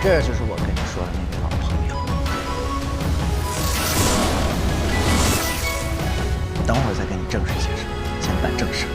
这就是我跟你说的那个老朋友。我等会儿再跟你正式解释，先办正事。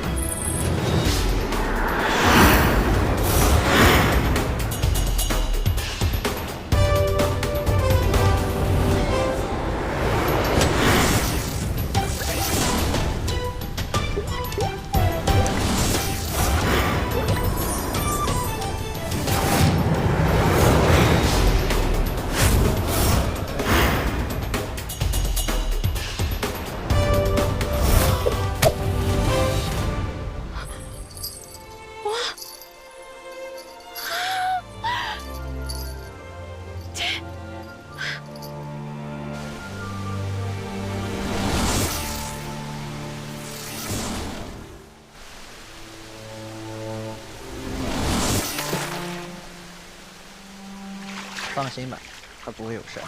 放心吧，他不会有事儿，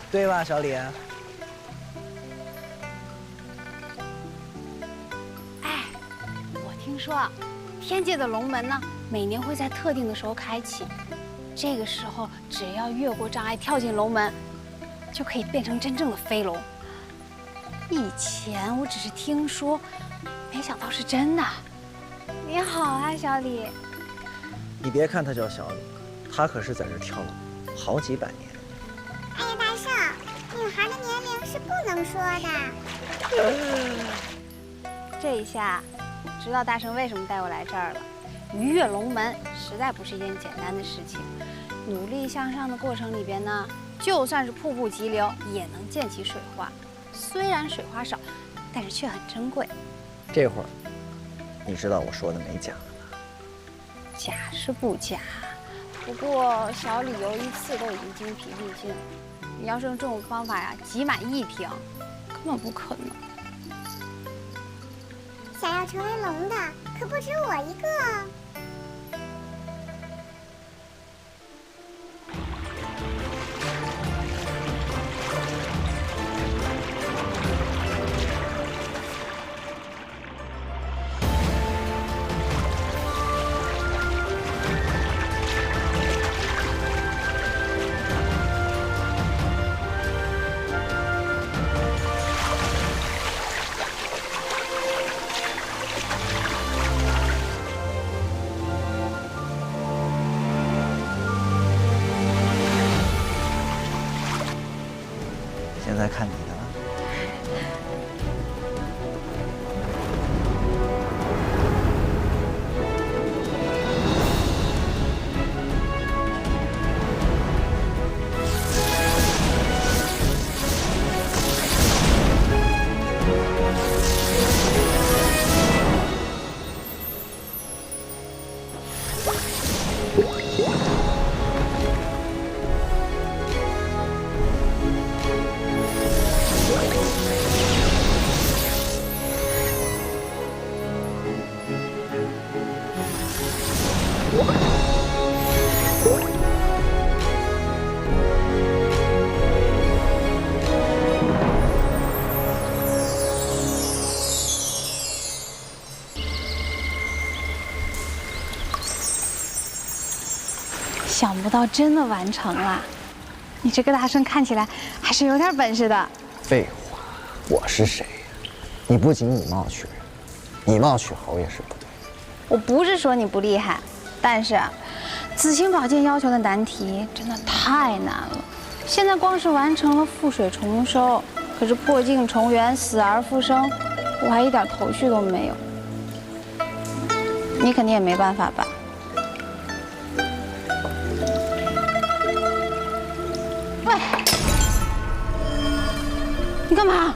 对吧，小李？哎，我听说天界的龙门呢，每年会在特定的时候开启，这个时候只要越过障碍跳进龙门，就可以变成真正的飞龙。以前我只是听说，没想到是真的。你好啊，小李。你别看他叫小李，他可是在这跳了好几百年。哎呀，大圣，女孩的年龄是不能说的。这一下，知道大圣为什么带我来这儿了。鱼跃龙门实在不是一件简单的事情，努力向上的过程里边呢，就算是瀑布急流，也能溅起水花。虽然水花少，但是却很珍贵。这会儿，你知道我说的没假了吧？假是不假，不过小李游一次都已经精疲力尽了。你要是用这种方法呀，挤满1瓶，根本不可能。想要成为龙的可不止我一个哦。现在看你的了。想不到真的完成了，你这个大圣看起来还是有点本事的。废话，我是谁呀？你不仅以貌取人，以貌取猴也是不对。我不是说你不厉害，但是紫青宝剑要求的难题真的太难了。现在光是完成了覆水重生，可是破镜重圆、死而复生，我还一点头绪都没有。你肯定也没办法吧？喂，你干嘛？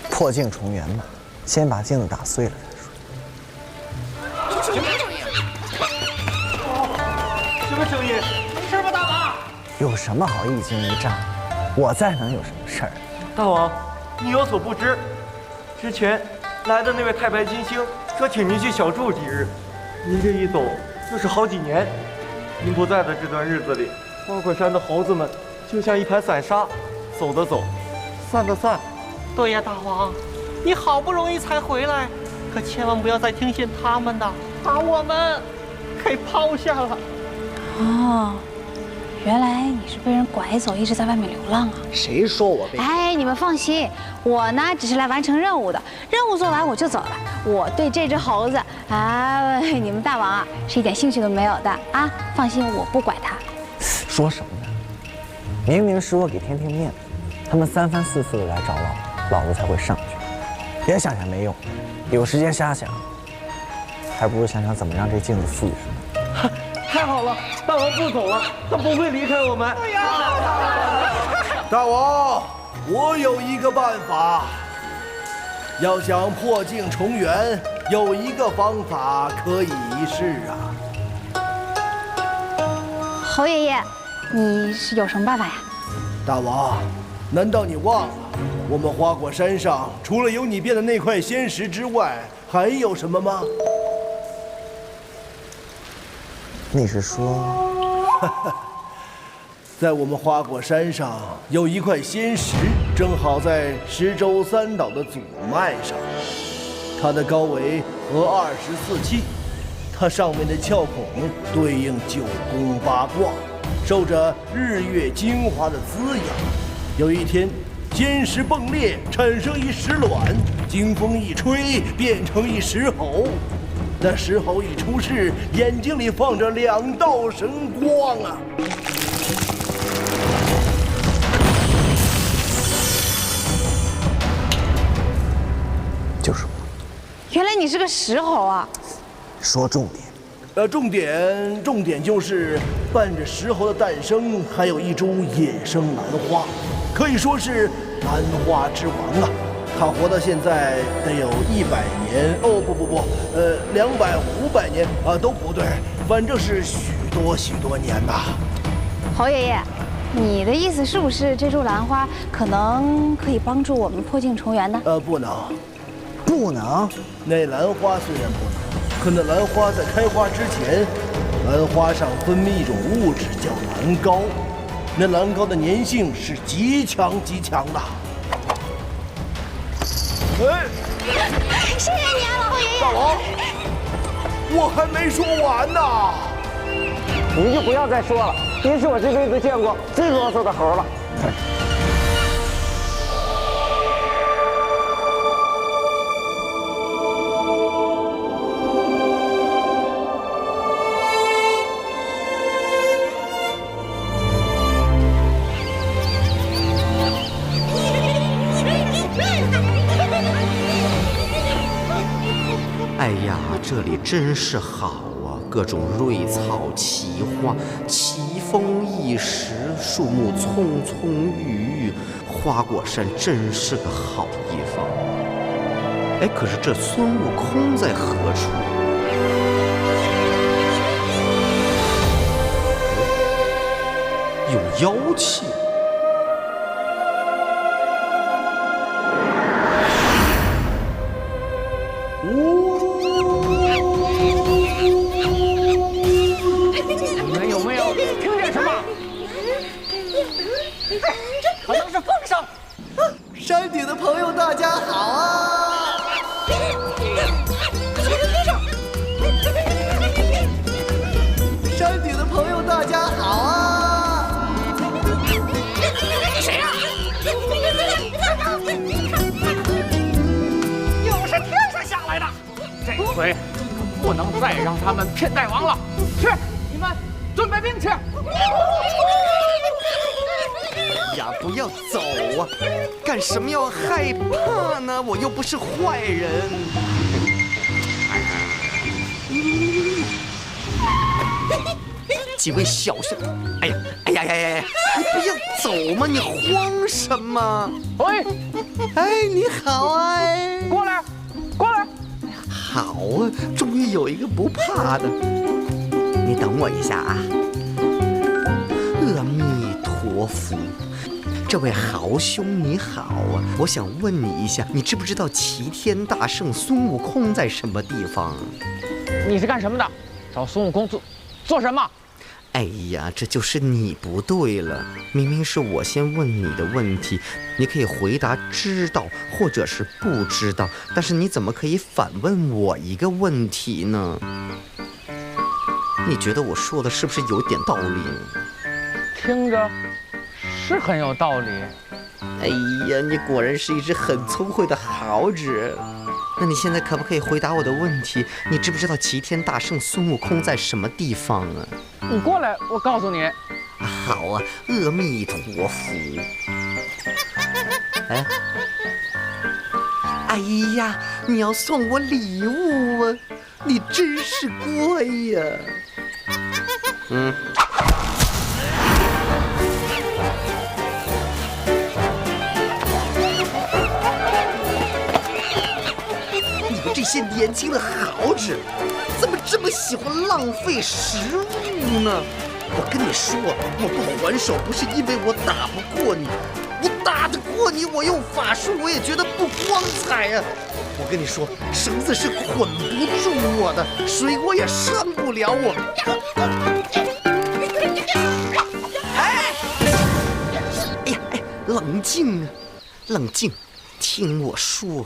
破镜重圆嘛，先把镜子打碎了再说。什么声音？没事吧，大王？有什么好一惊一乍？我在能有什么事儿？大王，你有所不知，之前来的那位太白金星说请您去小住几日，您这一走就是好几年。您不在的这段日子里，花果山的猴子们就像一盘散沙，走的走，散的散。对呀，大王，你好不容易才回来，可千万不要再听信他们的，把我们给抛下了。哦，原来你是被人拐走，一直在外面流浪啊！谁说我被？哎，你们放心，我呢只是来完成任务的，任务做完我就走了。我对这只猴子啊，你们大王啊是一点兴趣都没有的啊！放心，我不拐它。说什么呢？明明是我给天天面子，他们三番四次的来找老子才会上去。别想想没用，有时间瞎想，还不如想想怎么让这镜子富裕什么。太好了，大王不走了，他不会离开我们。大王，我有一个办法。要想破镜重圆，有一个方法可以一试啊。侯爷爷，你是有什么办法呀？大王，难道你忘了，我们花果山上除了有你变的那块仙石之外，还有什么吗？你是说，在我们花果山上有一块仙石，正好在十洲三岛的祖脉上，它的高维和24气，它上面的窍孔对应9宫8卦，受着日月精华的滋养。有一天，仙石迸裂，产生一石卵，经风一吹，变成一石猴。那石猴一出世，眼睛里放着2道神光啊！就是我。原来你是个石猴啊！说重点。重点就是伴着石猴的诞生，还有一株野生兰花，可以说是兰花之王啊！它活到现在得有100年哦，不，200、500年啊，都不对，反正是许多年呐。侯爷爷，你的意思是不是这株兰花可能可以帮助我们破镜重圆呢？不能。不能。那兰花虽然不能，可那兰花在开花之前，兰花上分泌一种物质叫兰膏，那兰膏的粘性是极强的。哎，谢谢你啊，老侯爷爷。大王，我还没说完呢。您就不要再说了，您是我这辈子见过最啰嗦的猴了。哎呀，这里真是好啊！各种瑞草、奇花，奇峰异石，树木葱葱郁郁，花果山真是个好地方。哎，可是这孙悟空在何处？有妖气。你们有没有听见什么？可能是风声。山顶的朋友，大家好啊！山顶的朋友，大家好啊！谁呀？又是天上下来的，这回不能再让他们骗大王了。去，你们准备兵器。呀，不要走啊！干什么要害怕呢？我又不是坏人。几位小生，哎呀，你不要走嘛！你慌什么？喂，哎，你好啊！过来，过来。好啊，终于有一个不怕的。你等我一下啊！阿弥陀佛。这位豪兄你好啊，我想问你一下，你知不知道齐天大圣孙悟空在什么地方？你是干什么的？找孙悟空做什么？哎呀，这就是你不对了，明明是我先问你的问题，你可以回答知道或者是不知道，但是你怎么可以反问我一个问题呢？你觉得我说的是不是有点道理？听着是很有道理。哎呀，你果然是一只很聪慧的猴子。那你现在可不可以回答我的问题？你知不知道齐天大圣孙悟空在什么地方啊？你过来，我告诉你。好啊，阿弥陀佛。哎呀，你要送我礼物啊！你真是乖呀。你们这些年轻的猴子，怎么这么喜欢浪费食物呢？我跟你说，我不还手不是因为我打不过你，我打得过你，我用法术我也觉得不光彩呀。我跟你说，绳子是捆不住我的，水果也伤不了我。哎呀，冷静啊，冷静，听我说。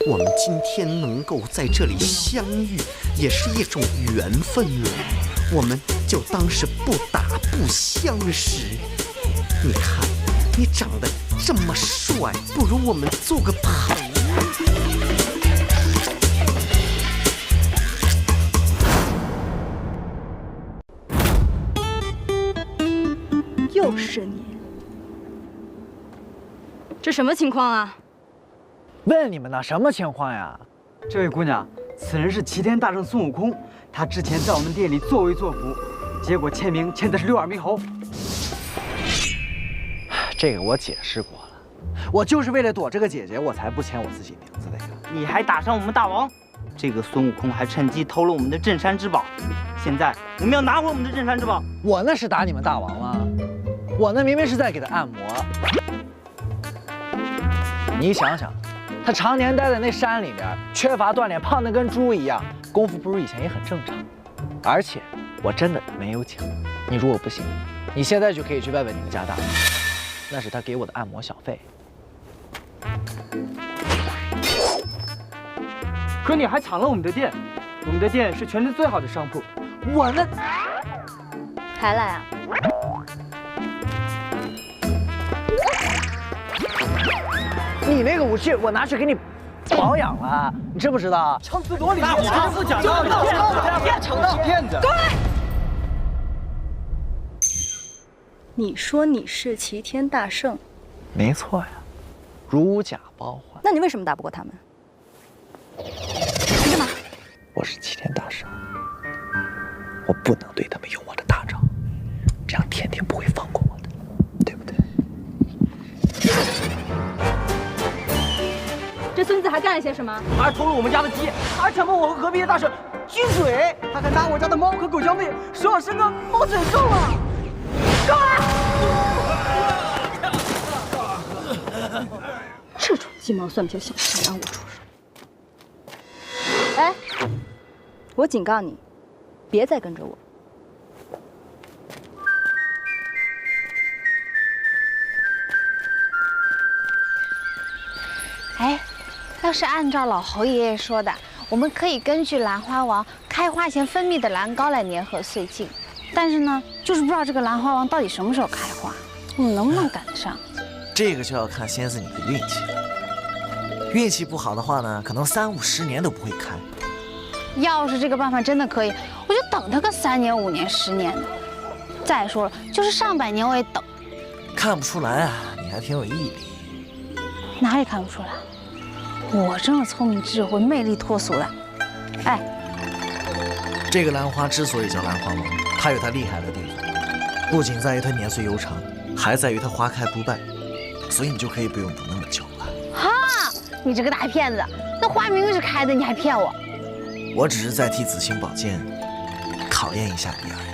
我们今天能够在这里相遇，也是一种缘分了。我们就当是不打不相识。你看，你长得这么帅，不如我们做个朋友。又是你，这什么情况啊？问你们呢，什么情况呀？这位姑娘，此人是齐天大圣孙悟空，他之前在我们店里作威作福，结果签名签的是六耳猕猴。这个我解释过了，我就是为了躲这个姐姐，我才不签我自己名字的呀。你还打伤我们大王，这个孙悟空还趁机偷了我们的镇山之宝，现在我们要拿回我们的镇山之宝。我那是打你们大王了，我那明明是在给他按摩。你想想。他常年待在那山里边，缺乏锻炼，胖得跟猪一样，功夫不如以前也很正常。而且我真的没有抢，你如果不信，你现在就可以去问问你们家大王，那是他给我的按摩小费。可你还抢了我们的店，我们的店是全镇最好的商铺，我那还来啊？你那个武器我拿去给你保养了，你知不知道？强词夺理，那我就不讲道理了，骗子！过来！你说你是齐天大圣？没错呀，如假包换。那你为什么打不过他们？你干嘛？我是齐天大圣，我不能对他们用我的大招，这样天天不会放过我的，对不对？这孙子还干了些什么？他还偷了我们家的鸡，他还强迫我和隔壁的大婶撅嘴，他还拿我家的猫和狗交配，说我是个猫嘴兽啊！过来！这种鸡毛蒜皮小事让我出手。哎，我警告你，别再跟着我。哎，要是按照老侯爷爷说的，我们可以根据兰花王开花前分泌的兰膏来粘合岁镜。但是呢，就是不知道这个兰花王到底什么时候开花，我们能不能赶得上？这个就要看仙子你的运气。运气不好的话呢，可能30、50年都不会开。要是这个办法真的可以，我就等他个3年、5年、10年的。再说了，就是上百年我也等。看不出来啊，你还挺有毅力。哪里看不出来？我这么聪明、智慧、魅力脱俗的。哎，这个兰花之所以叫兰花王，它有它厉害的地方，不仅在于它年岁悠长，还在于它花开不败，所以你就可以不用等那么久了。哈，你这个大骗子！那花明明是开的，你还骗我？我只是在替紫星宝剑考验一下你而已。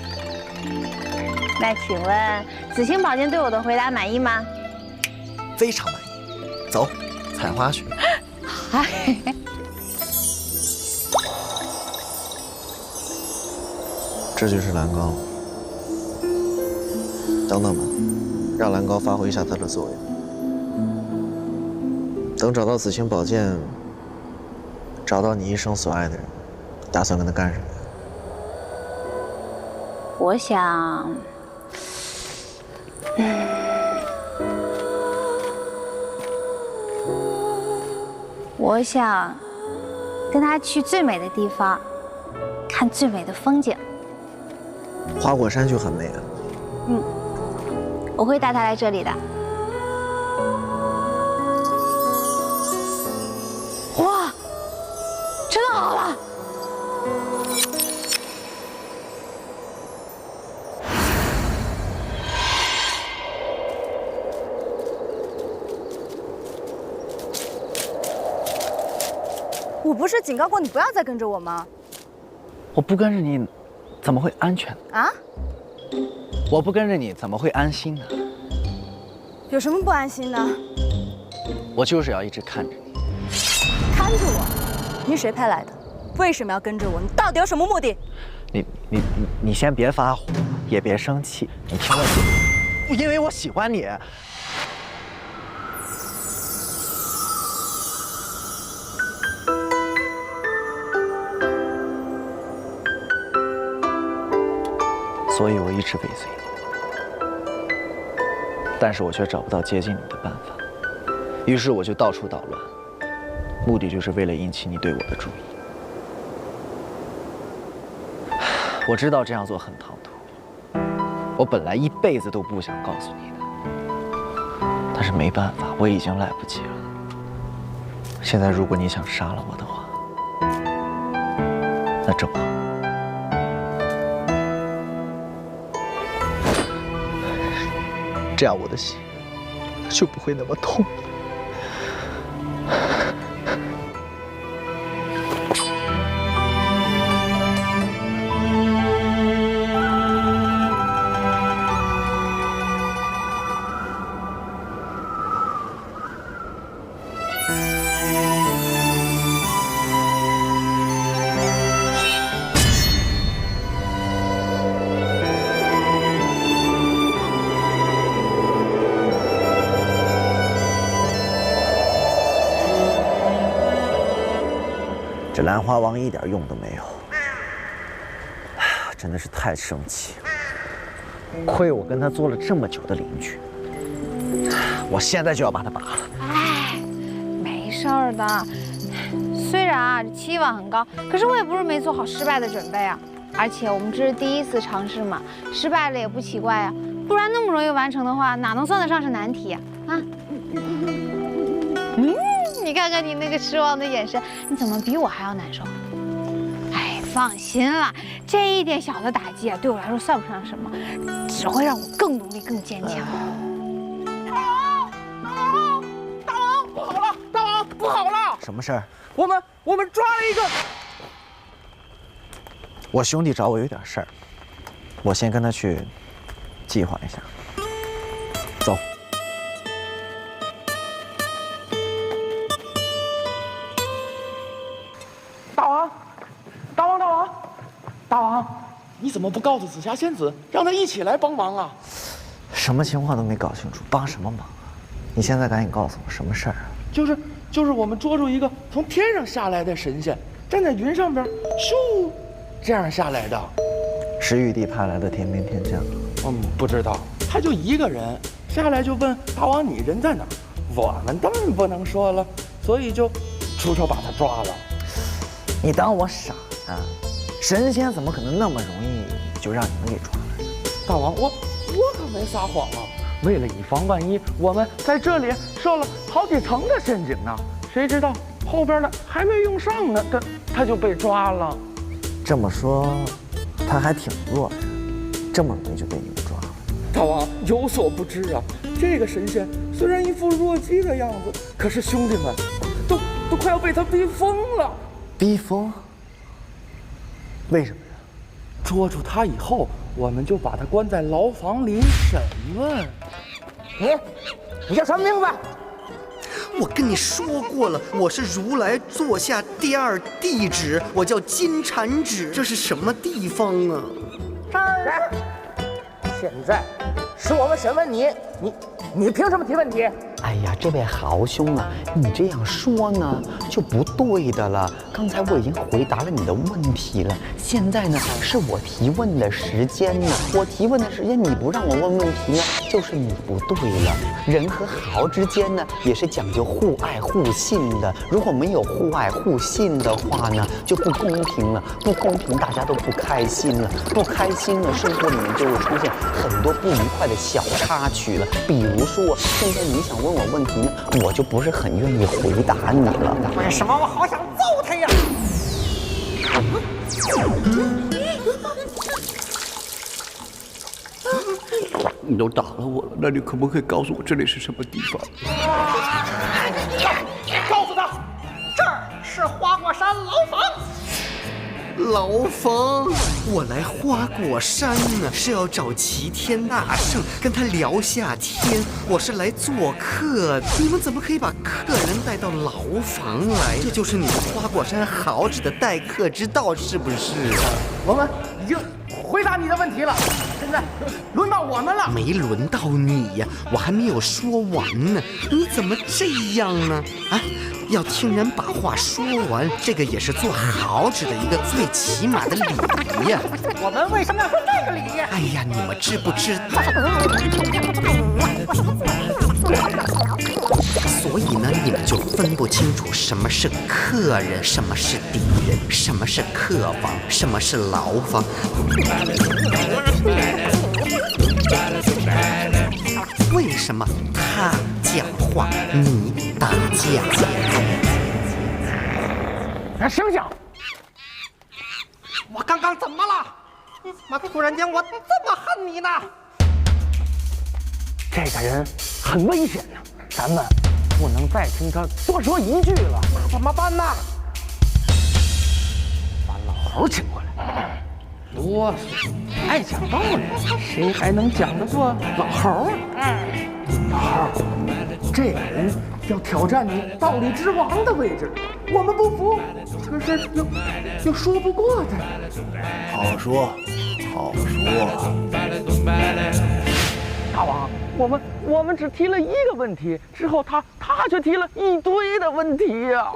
那请问紫星宝剑对我的回答满意吗？非常满意。走，采花去。这就是兰膏。等等吧，让兰膏发挥一下它的作用。等找到紫星宝剑，找到你一生所爱的人，打算跟他干什么？我想，我想跟他去最美的地方，看最美的风景。花果山就很美啊。我会带他来这里的。哇，真的好了！我不是警告过你不要再跟着我吗？我不跟着你，怎么会安全呢？啊？我不跟着你，怎么会安心呢？有什么不安心的？我就是要一直看着你。看着我？你谁派来的？为什么要跟着我？你到底有什么目的？你先别发火，也别生气，你听我说，因为我喜欢你。所以我一直尾随你，但是我却找不到接近你的办法，于是我就到处捣乱，目的就是为了引起你对我的注意。我知道这样做很唐突，我本来一辈子都不想告诉你的，但是没办法，我已经来不及了。现在如果你想杀了我的话，那正好。这样我的心就不会那么痛。这兰花王一点用都没有，真的是太生气了。亏我跟他做了这么久的邻居，我现在就要把他拔了。哎，没事儿的。虽然啊期望很高，可是我也不是没做好失败的准备啊。而且我们这是第一次尝试嘛，失败了也不奇怪呀。不然那么容易完成的话，哪能算得上是难题啊？你看看你那个失望的眼神，你怎么比我还要难受？哎，放心啦，这一点小的打击啊，对我来说算不上什么，只会让我更努力、更坚强。大王，不好了！大王，不好了！什么事儿？我们抓了一个。我兄弟找我有点事儿，我先跟他去计划一下。走。大王，你怎么不告诉紫霞仙子，让她一起来帮忙啊？什么情况都没搞清楚，帮什么忙啊？你现在赶紧告诉我什么事儿啊？就是我们捉住一个从天上下来的神仙，站在云上边，咻，这样下来的。是玉帝派来的天兵天将？不知道，他就一个人下来就问大王你人在哪儿？我们当然不能说了，所以就出手把他抓了。你当我傻啊？神仙怎么可能那么容易就让你们给抓了？大王，我可没撒谎啊！为了以防万一，我们在这里设了好几层的陷阱呢。谁知道后边的还没用上呢，他就被抓了。这么说，他还挺弱的，这么容易就被你们抓了。大王有所不知啊，这个神仙虽然一副弱鸡的样子，可是兄弟们都快要被他逼疯了。逼疯？为什么呀？捉住他以后，我们就把他关在牢房里审问。你叫什么名字？我跟你说过了，我是如来座下第二弟子，我叫金蝉子。这是什么地方啊？这儿。现在是我们审问你你凭什么提问题？哎呀，这位豪兄啊，你这样说呢就不对的了。刚才我已经回答了你的问题了，现在呢是我提问的时间呢。我提问的时间你不让我问问题呢，就是你不对了。人和豪之间呢也是讲究互爱互信的，如果没有互爱互信的话呢，就不公平了，不公平大家都不开心了，不开心了，生活里面就会出现很多不愉快的小插曲了。比如说，现在你想问我问题呢，我就不是很愿意回答你了。为什么我好想揍他呀？你都打了我了，那你可不可以告诉我这里是什么地方？告诉他，这儿是花果山牢房。牢房，我来花果山呢，是要找齐天大圣，跟他聊下天。我是来做客，你们怎么可以把客人带到牢房来？这就是你们花果山豪子的待客之道，是不是？我们已经回答你的问题了，现在轮到我们了。没轮到你呀，我还没有说完呢，你怎么这样呢？啊！要听人把话说完，这个也是做豪子的一个最起码的礼呀。我们为什么要说这个礼？哎呀，你们知不知道？所以呢，你们就分不清楚什么是客人，什么是敌人，什么是客房，什么是牢房。为什么他讲话，你打架？醒醒！我刚刚怎么了？你怎么突然间我这么恨你呢？这个人很危险呀，咱们不能再听他多说一句了。怎么办呢？把老猴请过来。啰嗦，爱讲道理，谁还能讲得过老猴啊？老猴，这个人要挑战你道理之王的位置，我们不服，可是又说不过他。好说，好说。大王，我们只提了一个问题，之后他却提了一堆的问题呀。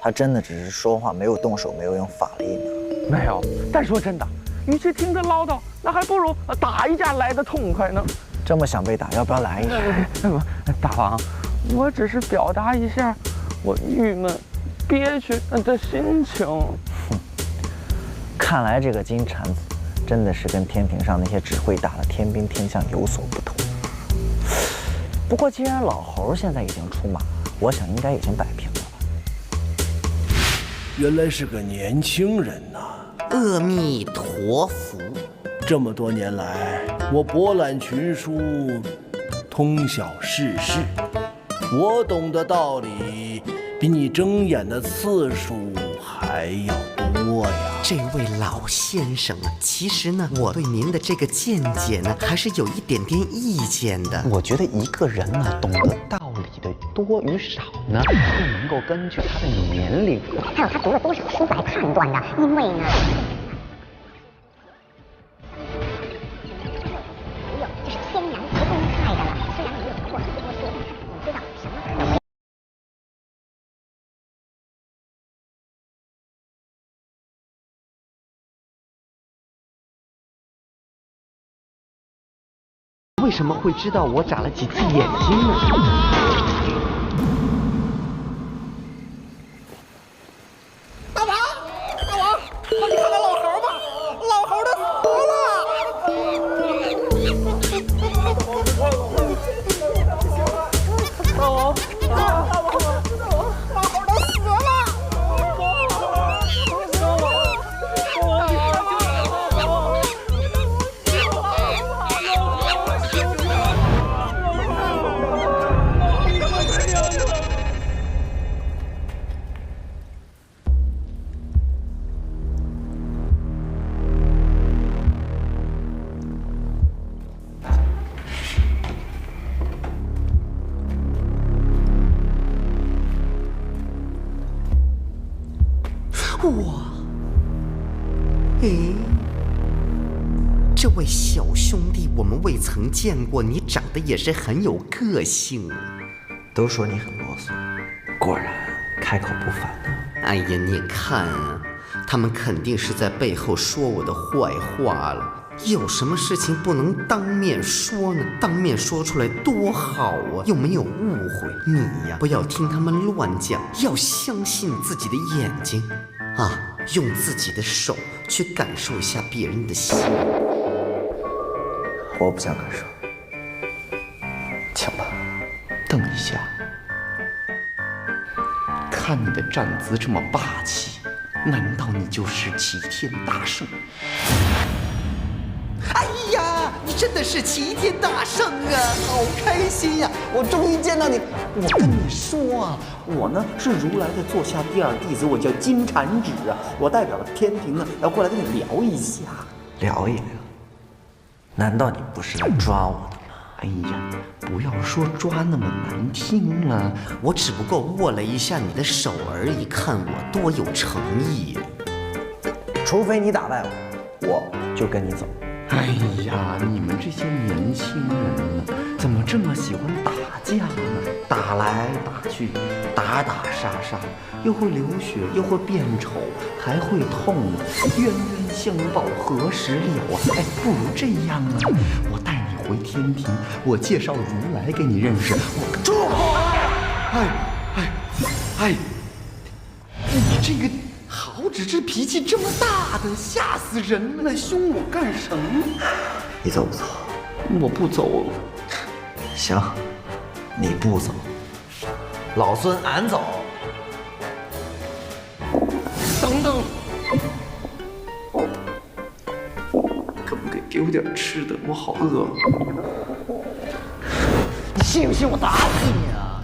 他真的只是说话没有动手，没有用法力吗？没有，但说真的，与其听他唠叨，那还不如打一架来得痛快呢。这么想被打，要不要来一下？大王，我只是表达一下我郁闷、憋屈的心情。看来这个金蝉子真的是跟天庭上那些只会打的天兵天将有所不同。不过既然老猴现在已经出马，我想应该已经摆平了吧。原来是个年轻人呐！阿弥陀佛。这么多年来，我博览群书，通晓世事，我懂的道理比你睁眼的次数还要多呀。这位老先生啊，其实呢，我对您的这个见解呢，还是有一点点意见的。我觉得一个人呢，懂得道理的多与少呢，不能够根据他的年龄，还有他读了多少书来判断的。因为呢，这是天然不公害的了。虽然没有过多说，你知道什么可为？为什么会知道我长了几只眼睛呢？大王，快去看看老猴吧，老猴他死了。大王，老猴他死了。这位小兄弟我们未曾见过，你长得也是很有个性。都说你很啰嗦，果然开口不反呢。哎呀，你看啊，他们肯定是在背后说我的坏话了。有什么事情不能当面说呢？当面说出来多好啊，又没有误会。你呀，不要听他们乱讲，要相信自己的眼睛啊，用自己的手去感受一下别人的心。我不想感受，请吧。等一下，看你的站姿这么霸气，难道你就是齐天大圣？哎呀，你真的是齐天大圣啊，好开心呀！我终于见到你。我跟你说啊，我呢是如来的座下第二弟子，我叫金蝉指啊，我代表了天庭呢，要过来跟你聊一下。聊一聊？难道你不是来抓我的吗？哎呀，不要说抓那么难听了，我只不过握了一下你的手而已，看我多有诚意。除非你打败我，我就跟你走。哎呀，你们这些年轻人呢，怎么这么喜欢打架呢？打来打去，打打杀杀，又会流血，又会变丑，还会痛，冤冤相报何时了啊？哎，不如这样啊，我带你回天庭，我介绍如来给你认识。我住口！哎，你这个好纸这脾气这么大的，吓死人了！凶我干什么？你走不走？我不走了。行，你不走，老孙俺走。等等，可不可以给我点吃的？我好饿。你信不信我打死你啊？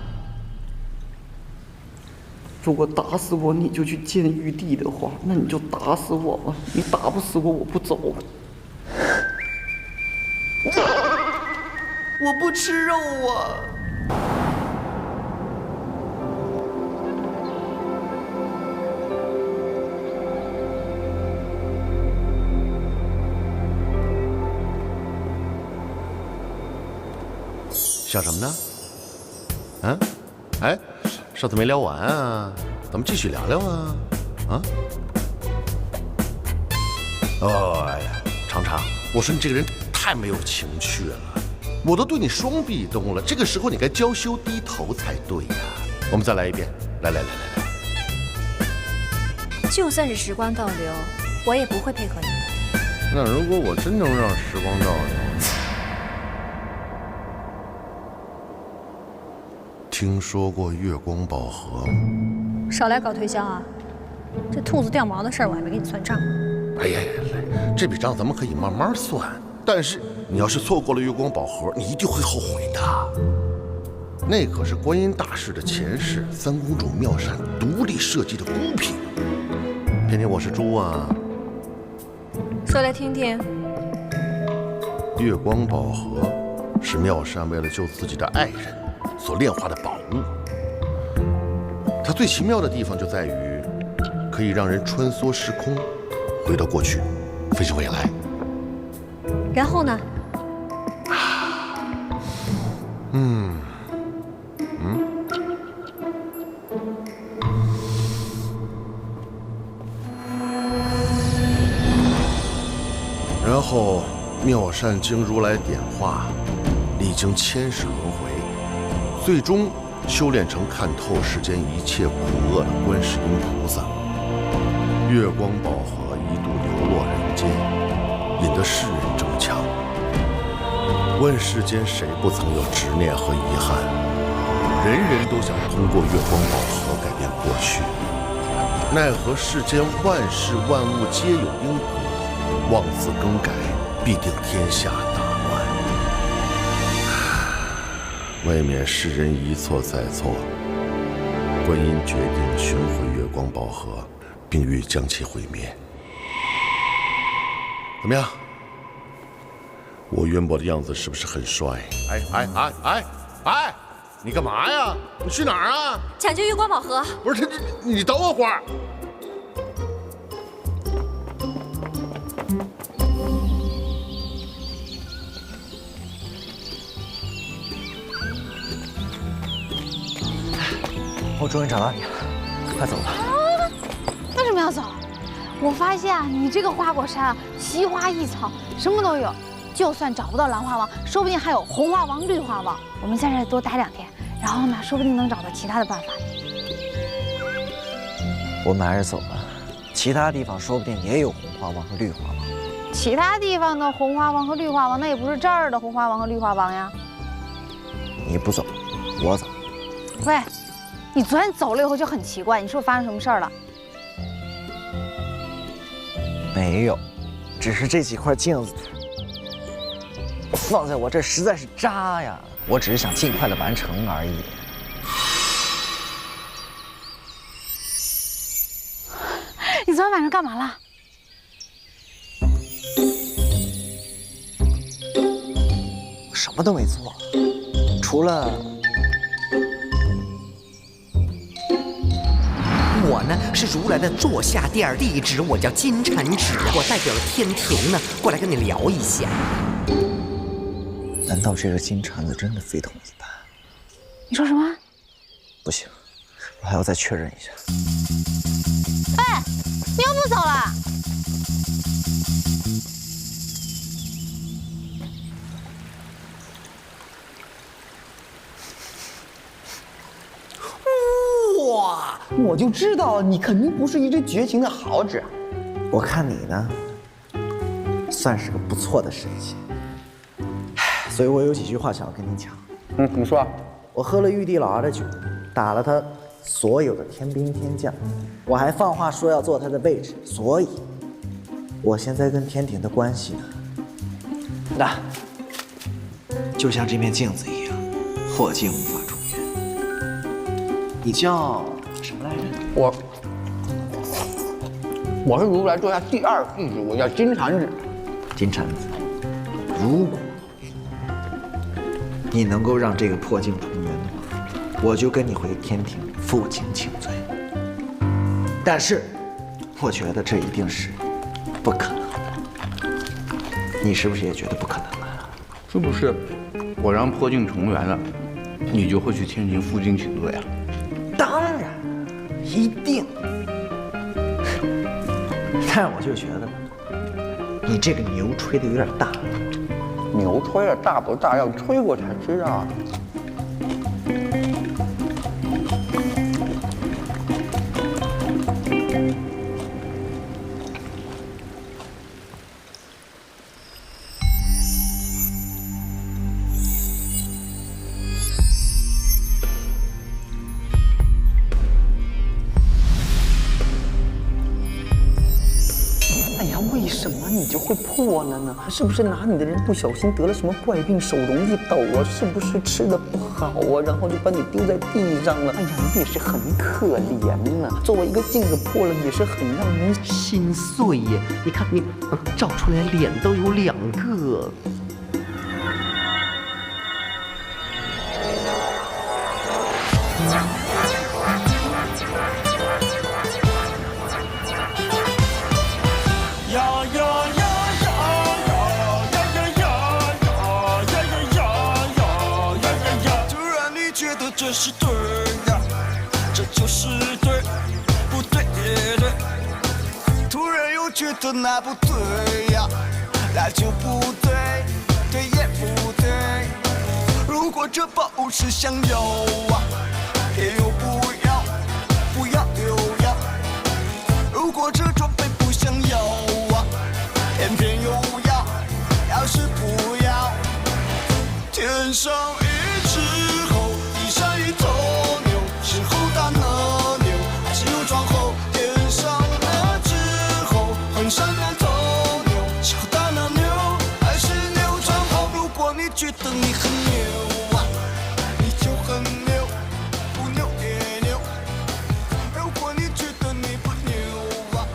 如果打死我你就去见玉帝的话，那你就打死我吧。你打不死我，我不走。我不吃肉啊！想什么呢？啊？哎，上次没聊完啊，咱们继续聊聊啊！啊？哎呀，常常，我说你这个人太没有情趣了，我都对你双臂动了，这个时候你该娇羞低头才对呀。我们再来一遍，来。就算是时光倒流，我也不会配合你的。那如果我真能让时光倒流，听说过月光宝盒吗？少来搞推销啊！这兔子掉毛的事儿我还没给你算账。哎呀，这笔账咱们可以慢慢算，但是你要是错过了月光宝盒，你一定会后悔的。那可是观音大士的前世三公主妙善独立设计的孤品。偏偏我是猪啊！说来听听。月光宝盒是妙善为了救自己的爱人所炼化的宝物。它最奇妙的地方就在于，可以让人穿梭时空，回到过去，飞向未来。然后呢？然后妙善经如来点化，历经千世轮回，最终修炼成看透世间一切苦恶的观世音菩萨。月光宝盒一度流落人间，引得世人争抢。问世间谁不曾有执念和遗憾？人人都想通过月光宝盒改变过去，奈何世间万事万物皆有因果，妄自更改，必定天下大乱。未免世人一错再错，观音决定寻回月光宝盒，并欲将其毁灭。怎么样？我渊博的样子是不是很帅？哎，你干嘛呀？你去哪儿啊？抢救月光宝盒。不是，你等我会儿。终于找到你了，快走吧。为什么要走？我发现啊，你这个花果山啊，奇花异草，什么都有。就算找不到蓝花王，说不定还有红花王、绿花王。我们在这儿多待2天，然后呢，说不定能找到其他的办法。我们还是走吧，其他地方说不定也有红花王和绿花王。其他地方的红花王和绿花王，那也不是这儿的红花王和绿花王呀。你不走，我走。喂，你昨天走了以后就很奇怪，你是不是发生什么事儿了？没有，只是这几块镜子放在我这实在是渣呀，我只是想尽快的完成而已。你昨天晚上干嘛了？我什么都没做，除了我呢是如来的座下店地址，我叫金蝉芷，我代表了天庭呢，过来跟你聊一下。难道这个金蝉子真的非同一般？你说什么？不行，我还要再确认一下。哎，你又不走了？哇，我就知道你肯定不是一只绝情的好纸。我看你呢，算是个不错的神仙，所以我有几句话想要跟你讲。你说。我喝了玉帝老儿的酒，打了他所有的天兵天将，我还放话说要坐他的位置，所以，我现在跟天庭的关系呢，那就像这面镜子一样，或镜无法重圆。你叫什么来着？我是如来座下第2弟子，我叫金蝉子。金蝉子，如果你能够让这个破镜重圆的话，我就跟你回天庭负荆请罪。但是，我觉得这一定是不可能的。你是不是也觉得不可能啊？是不是？我让破镜重圆了，你就会去天庭负荆请罪啊？当然，一定。但我就觉得，你这个牛吹的有点大。牛吹的大不大，要吹过才知道。哎呀，为什么你就会破了呢？是不是拿你的人不小心得了什么怪病，手容易抖啊？是不是吃的不好啊？然后就把你丢在地上了？哎呀，你也是很可怜呐。作为一个镜子破了，也是很让人心碎耶！你看你，照出来脸都有2个。这是对呀，这就是对，不对也对。突然又觉得那不对呀，那就不对，对也不对。如果这不是想要啊，偏又不要，不要又要。如果这准备不想要啊，偏偏又要，要是不要，天上一只猴。山一头牛，是猴大那牛，还是牛撞猴？天上那只猴，很善良头牛，是猴大那牛，还是牛撞猴？如果你觉得你很牛啊，你就很牛，不牛也牛。如果你觉得你不牛啊，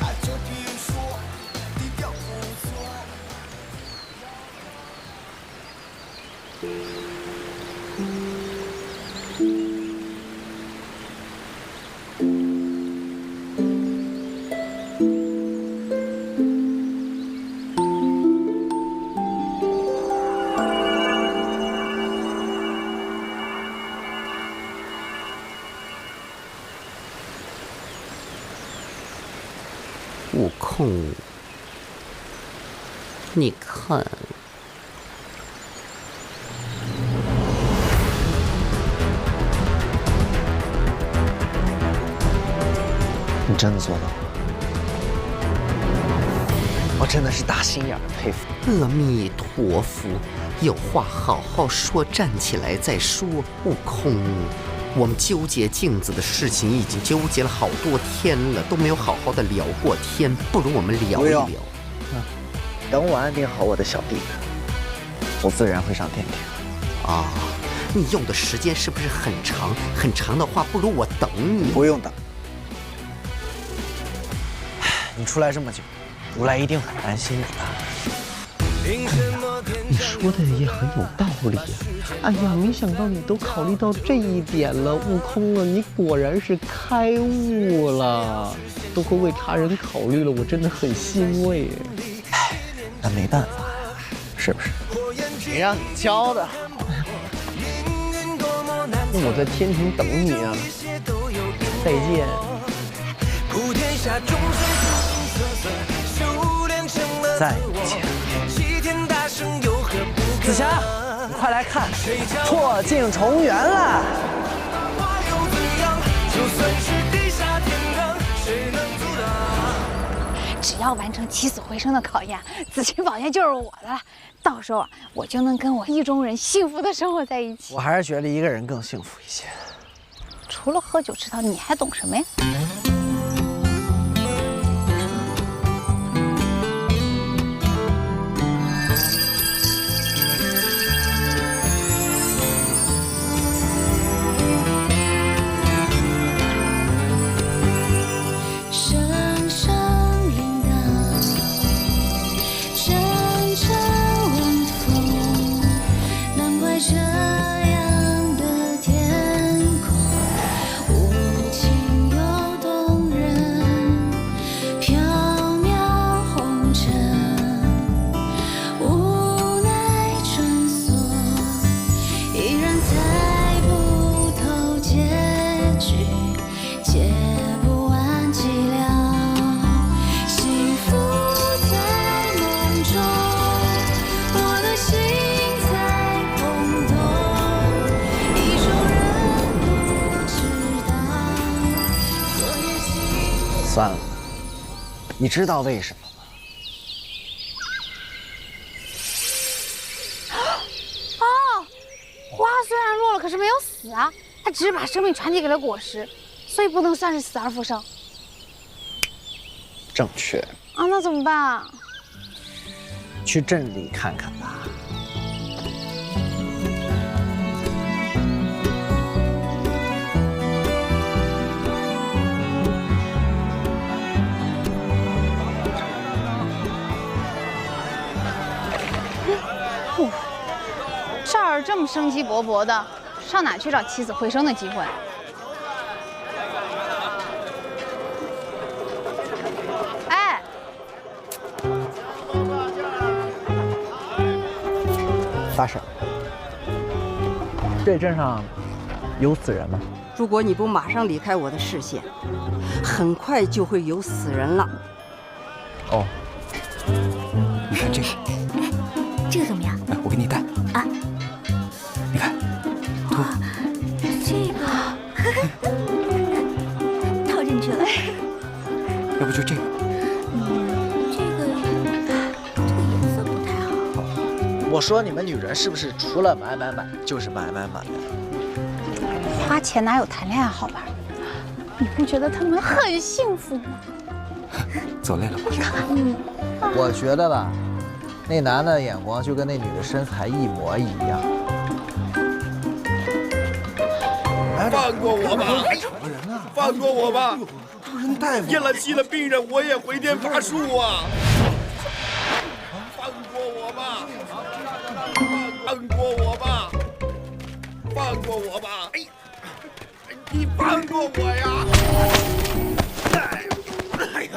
那就别说，低调不错。空，你看。你真的做到了，我真的是大心眼儿佩服。阿弥陀佛，有话好好说，站起来再说。悟空，我们纠结镜子的事情已经纠结了好多天了，都没有好好的聊过天，不如我们聊一聊。等我安定好我的小弟，我自然会上天庭。啊，你用的时间是不是很长？很长的话，不如我等你。不用等。你出来这么久，如来一定很担心你的。你说的也很有道理呀！哎呀，没想到你都考虑到这一点了，悟空啊，你果然是开悟了，都会为他人考虑了，我真的很欣慰。唉，那没办法呀，是不是？谁让你教的？那我在天庭等你啊！再见。再见。紫霞，你快来看，破镜重圆了。只要完成起死回生的考验，紫金宝剑就是我的了。到时候我就能跟我意中人幸福的生活在一起。我还是觉得一个人更幸福一些。除了喝酒吃桃，你还懂什么呀？算了，你知道为什么吗？哦，花虽然落了，可是没有死啊，它只是把生命传递给了果实，所以不能算是死而复生。正确。啊，那怎么办啊？去镇里看看吧。这儿这么生机勃勃的，上哪去找起死回生的机会？哎，大婶，这镇上有死人吗？如果你不马上离开我的视线，很快就会有死人了。哦，你看这个，这个怎么样？来，我给你戴啊。你看，哇，这个套进去了。要不就这个。这个颜色不太好。我说你们女人是不是除了买就是买？花钱哪有谈恋爱好玩？你不觉得他们很幸福吗？走累了吧？我觉得吧，那男的眼光就跟那女的身材一模一样。放过我吧！放过我吧！验了气的病人，我也回天乏术啊！放过我吧！放过我吧！放过我吧！哎，你放过我呀！哎呀！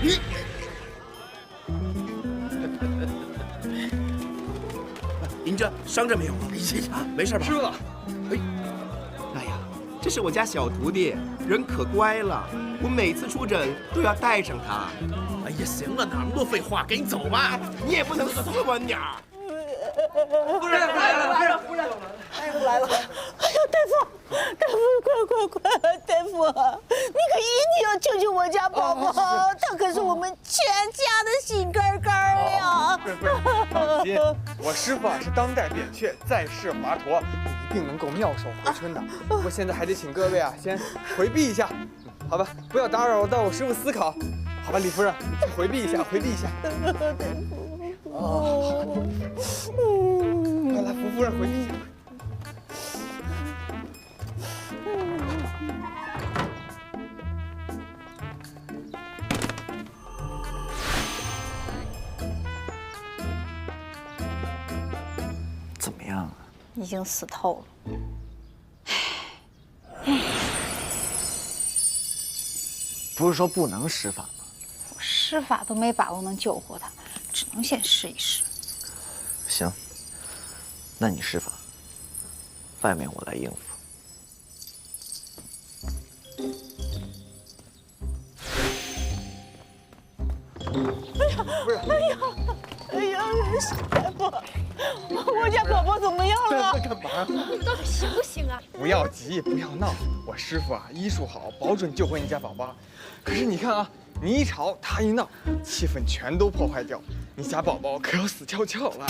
你。您这伤着没有啊？没事吧？师傅，哎呀，这这是我家小徒弟，人可乖了，我每次出诊都要带上他。哎呀，行了，哪那么多废话，赶紧走吧。你也不能死晚点儿。夫人来了，夫人，大夫来了！哎呀，大夫，快！大夫，你可一定要救救我家宝宝，他可是我们全家的心肝肝呀！夫人，放心，我师傅是当代扁鹊，在世华佗，一定能够妙手回春的。不过现在还得请各位啊，先回避一下，好吧？不要打扰到我师傅思考，好吧？李夫人，回避一下。哦，快来，福夫人回避一下。怎么样啊？已经死透了。不是说不能施法吗？我施法都没把握能救活他，只能先试一试。行，那你施法，外面我来应付。哎呀，大夫，我家宝宝怎么样了？在干嘛？你们到底行不行啊？不要急，不要闹，我师傅啊医术好，保准救回你家宝宝。可是你看啊，你一吵，他一闹，气氛全都破坏掉，你家宝宝可要死翘翘了。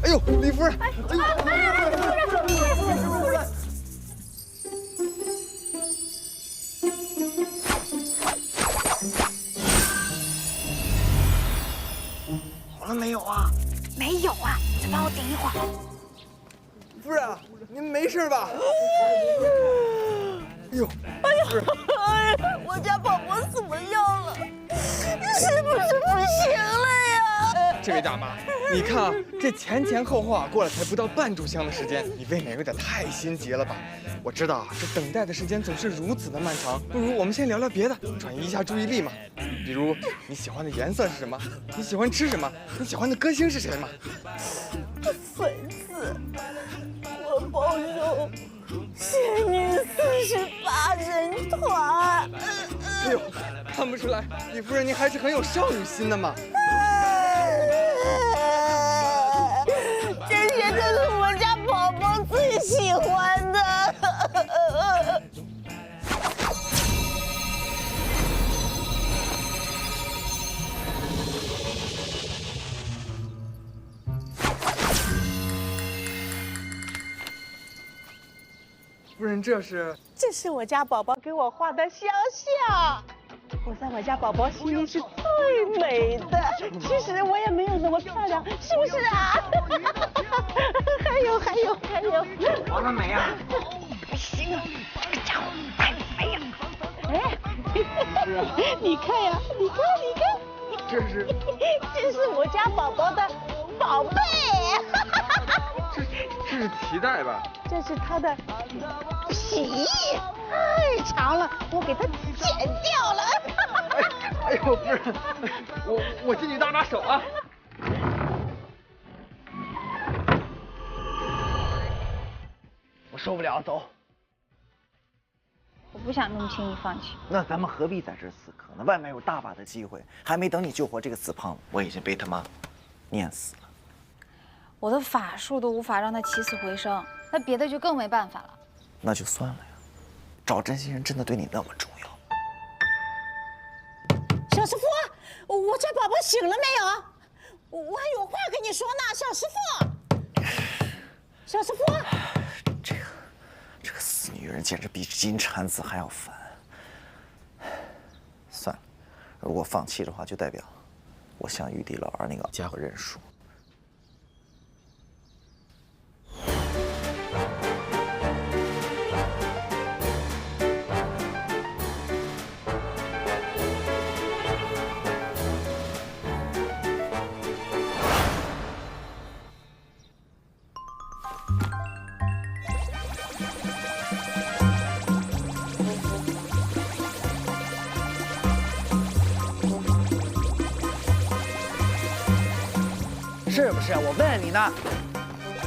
哎呦，李夫人！哎呦，夫人！好了没有啊？没有啊，再帮我顶一会儿。夫人，您没事吧？哎呦，夫人，我家宝宝怎么样了？是不是不行了呀？这位大妈，你看啊，这前后后啊，过了才不到半炷香的时间，你未免有点太心急了吧？我知道啊，这等待的时间总是如此的漫长，不如我们先聊聊别的，转移一下注意力嘛。比如你喜欢的颜色是什么？你喜欢吃什么？你喜欢的歌星是谁嘛？粉丝，我报仇，仙女48人团。哎呦，看不出来，李夫人您还是很有少女心的嘛。这些都是我家宝宝最喜欢的。夫人，这是我家宝宝给我画的肖像。我在我家宝宝心里是最美的，其实我也没有那么漂亮，是不是啊？还有，完了没啊？不行啊，这个家伙太肥了。哎，你看呀，你看，这是我家宝宝的宝贝。这是脐带吧？这是他的皮，太长了，我给他剪掉了。哎呦，夫人，我替你搭把手啊。我受不了，走。我不想那么轻易放弃。那咱们何必在这儿死磕呢？外面有大把的机会，还没等你救活这个死胖子，我已经被他妈念死了。我的法术都无法让他起死回生，那别的就更没办法了。那就算了呀，找真心人真的对你那么重要？小师傅，我家宝宝醒了没有？我还有话跟你说呢，小师傅。这个死女人简直比金蝉子还要烦。算了，如果放弃的话，就代表我向玉帝老儿那个家伙认输。是不是？我问你呢，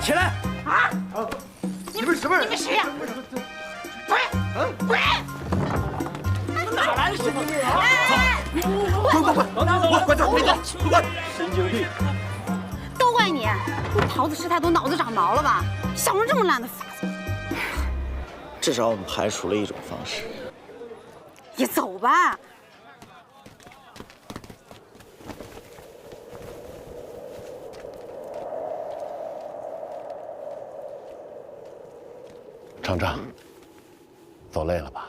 起来！啊！你们什么人？你们谁呀？喂！滚！哪来的神经病啊？快走，别走，快！神经病！都怪你！你桃子吃太多，脑子长毛了吧？想出这么烂的法子。至少我们排除了一种方式。也走吧。厂长，走累了吧？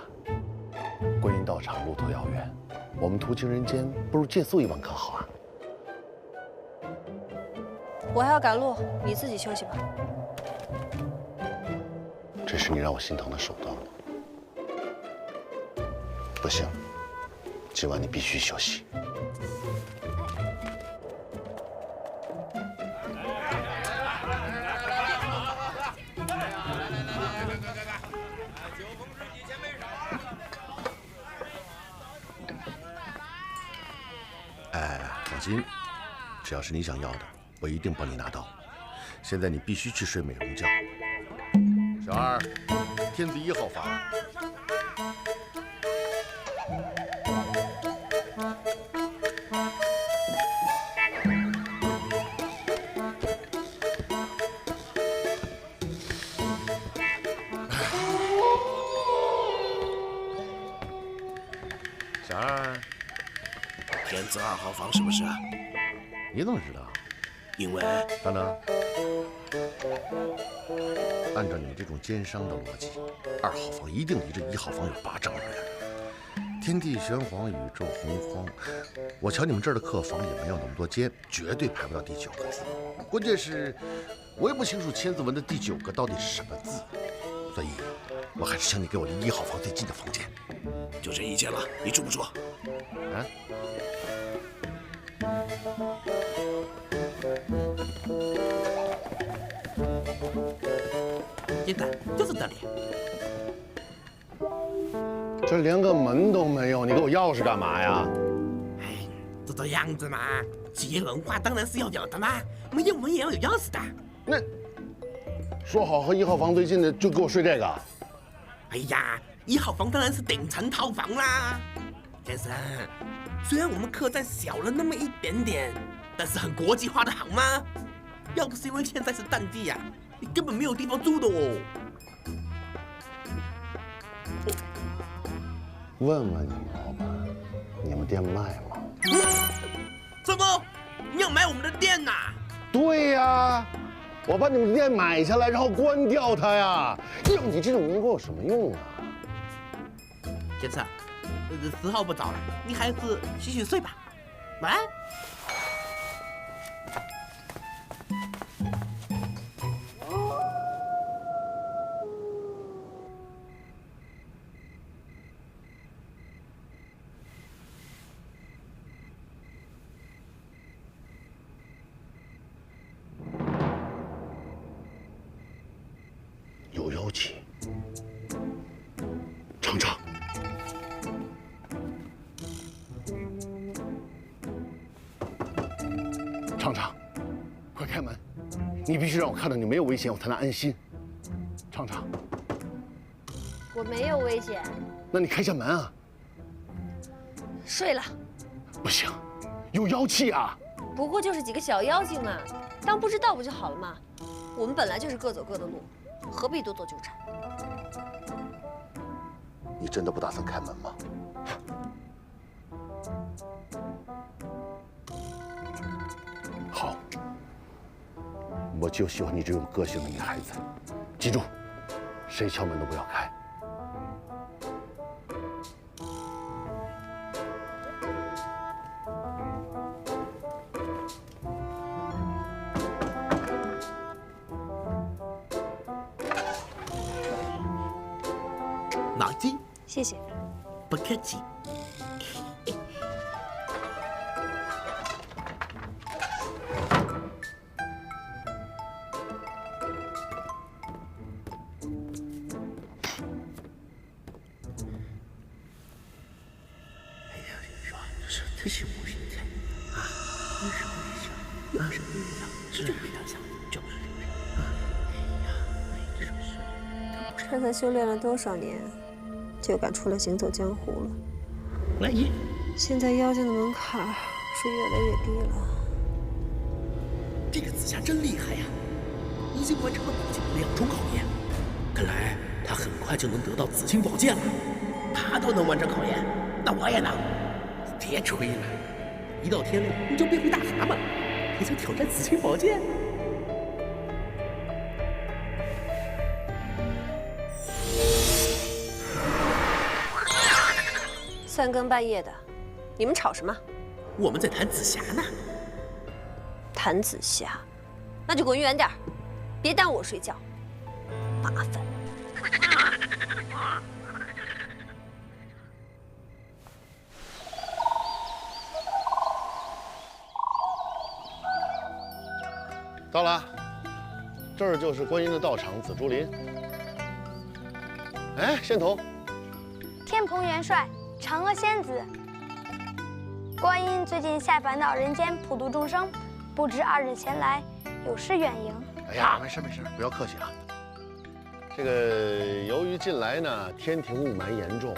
观音道场路途遥远，我们途经人间，不如借宿一晚可好啊？我还要赶路，你自己休息吧。这是你让我心疼的手段吗？不行，今晚你必须休息。哎，放心，只要是你想要的，我一定帮你拿到。现在你必须去睡美容觉。小二，天子1号房。小二，天子2号房是不是？你怎么知道？因为等等，按照你这种奸商的逻辑，2号房一定离这1号房有8丈远。天地玄黄，宇宙洪荒，我瞧你们这儿的客房也没有那么多间，绝对排不到第9个字。关键是，我也不清楚千字文的第9个到底是什么字，所以，我还是请你给我离1号房最近的房间。就这一间了，你住不住？啊？现在就是这里。这连个门都没有，你给我钥匙干嘛呀？哎，就这样子嘛，企业文化当然是要有的嘛，没有门也要有钥匙的。那说好和1号房最近的就给我睡这个。哎呀，1号房当然是顶层套房啦，先生。虽然我们客栈小了那么一点点，但是很国际化的好吗？要不是因为现在是淡季呀，你根本没有地方住的哦。问问你们老板，你们店卖吗？什么？你要买我们的店呐？对呀，我把你们的店买下来，然后关掉它呀。要你这种人给我什么用啊？先生，时候不早了，你还是洗洗睡吧。晚安。有妖气，厂长。厂长，快开门！你必须让我看到你没有危险，我才能安心。厂长，我没有危险。那你开下门啊！睡了。不行，有妖气啊！不过就是几个小妖精嘛，当不知道不就好了嘛。我们本来就是各走各的路，何必多做纠缠？你真的不打算开门吗？好，我就喜欢你这种个性的女孩子。记住，谁敲门都不要开。毛巾，谢谢。不客气。这是我现在啊，为什么你想？为什么你想？就是想，就是啊！哎呀，真是。看他修炼了多少年，就敢出来行走江湖了。来也，现在妖精的门槛是越来越低了。这个紫霞真厉害呀，已经完成了宝剑的2重考验，看来她很快就能得到紫青宝剑了。她都能完成考验，那我也能。别吹了，一到天亮你就变回大蛤蟆，还想挑战紫青宝剑？3更半夜的，你们吵什么？我们在谈紫霞呢。谈紫霞，那就滚远点儿，别耽误我睡觉，麻烦。到了，这儿就是观音的道场紫竹林。哎，仙童，天蓬元帅，嫦娥仙子，观音最近下凡到人间普度众生，不知2日前来，有失远迎。哎呀，没事没事，不要客气啊。这个由于近来呢天庭雾霾严重，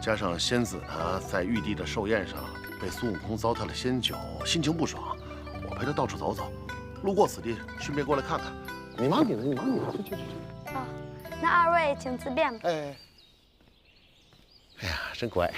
加上仙子呢在玉帝的寿宴上被孙悟空糟蹋了仙酒，心情不爽，我陪他到处走走，路过此地，顺便过来看看。你忙你的，你忙你的，去。哦，那2位请自便吧。哎呀，真乖。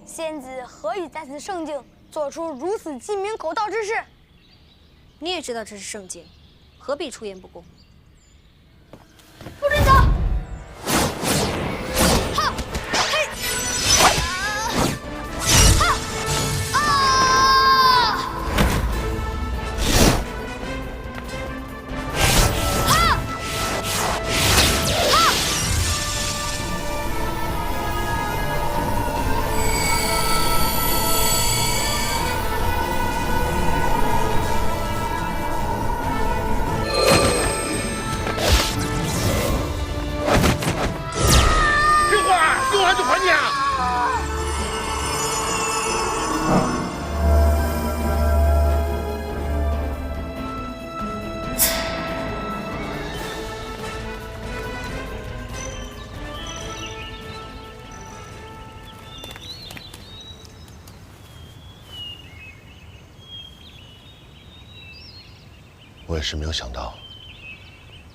仙子何以在此圣境做出如此鸡鸣狗盗之事？你也知道这是圣境，何必出言不公？不准走！哈，嘿，哈，啊！哈，哈！就还你啊！我也是没有想到，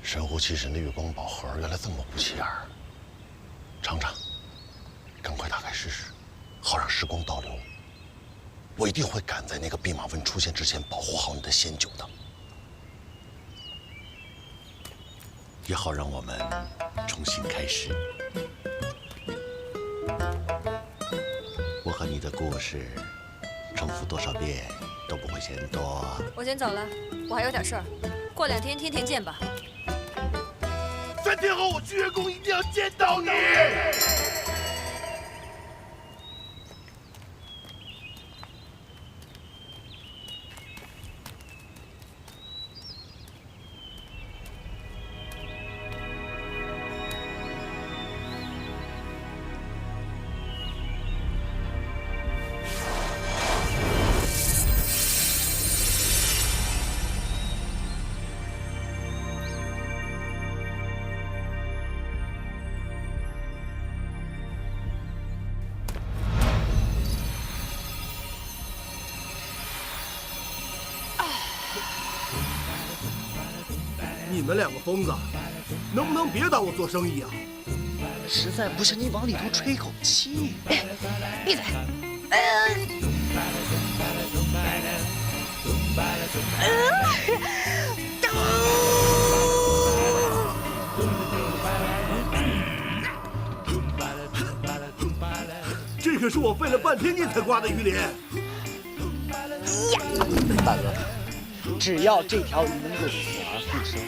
神乎其神的月光宝盒原来这么不起眼儿。尝尝。赶快打开试试，好让时光倒流。我一定会赶在那个弼马温出现之前保护好你的仙酒的，也好让我们重新开始。我和你的故事，重复多少遍都不会嫌多。我先走了，我还有点事儿，过2天天庭见吧。3天后我去月宫一定要见到你。你们2个疯子，能不能别耽误做生意啊？实在不是你往里头吹口气。闭嘴！这可是我费了半天劲才刮的鱼鳞。大哥，只要这条鱼能够死而复生，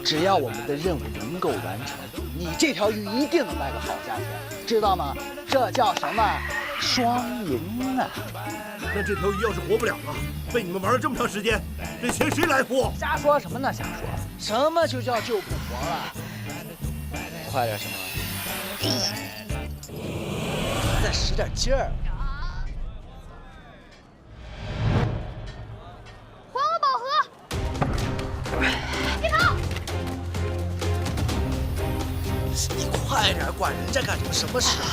只要我们的任务能够完成，你这条鱼一定能卖个好价钱，知道吗？这叫什么？双赢啊！那这条鱼要是活不了了，被你们玩了这么长时间，这钱谁来付？瞎说什么呢？瞎说！什么就叫救不活了？快点，行吗？再使点劲儿！还我宝盒！别跑！你快点，管人家干什么？什么时候？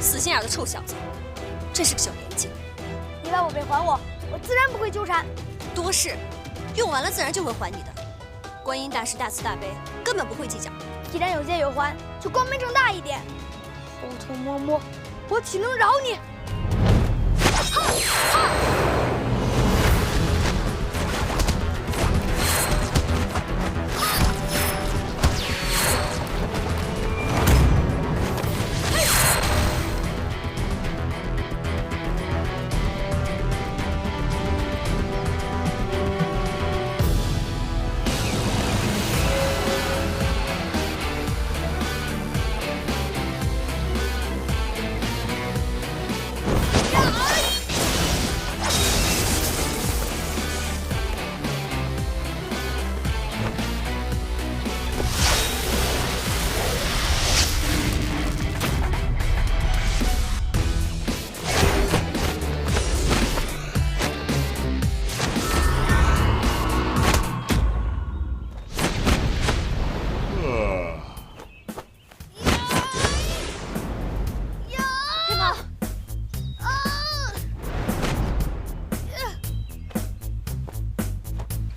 死心眼的臭小子，真是个小年纪。你把宝贝还我，我自然不会纠缠。多事，用完了自然就会还你的。观音大师大慈大悲，根本不会计较。既然有借有还，就光明正大一点。偷偷摸摸，我岂能饶你？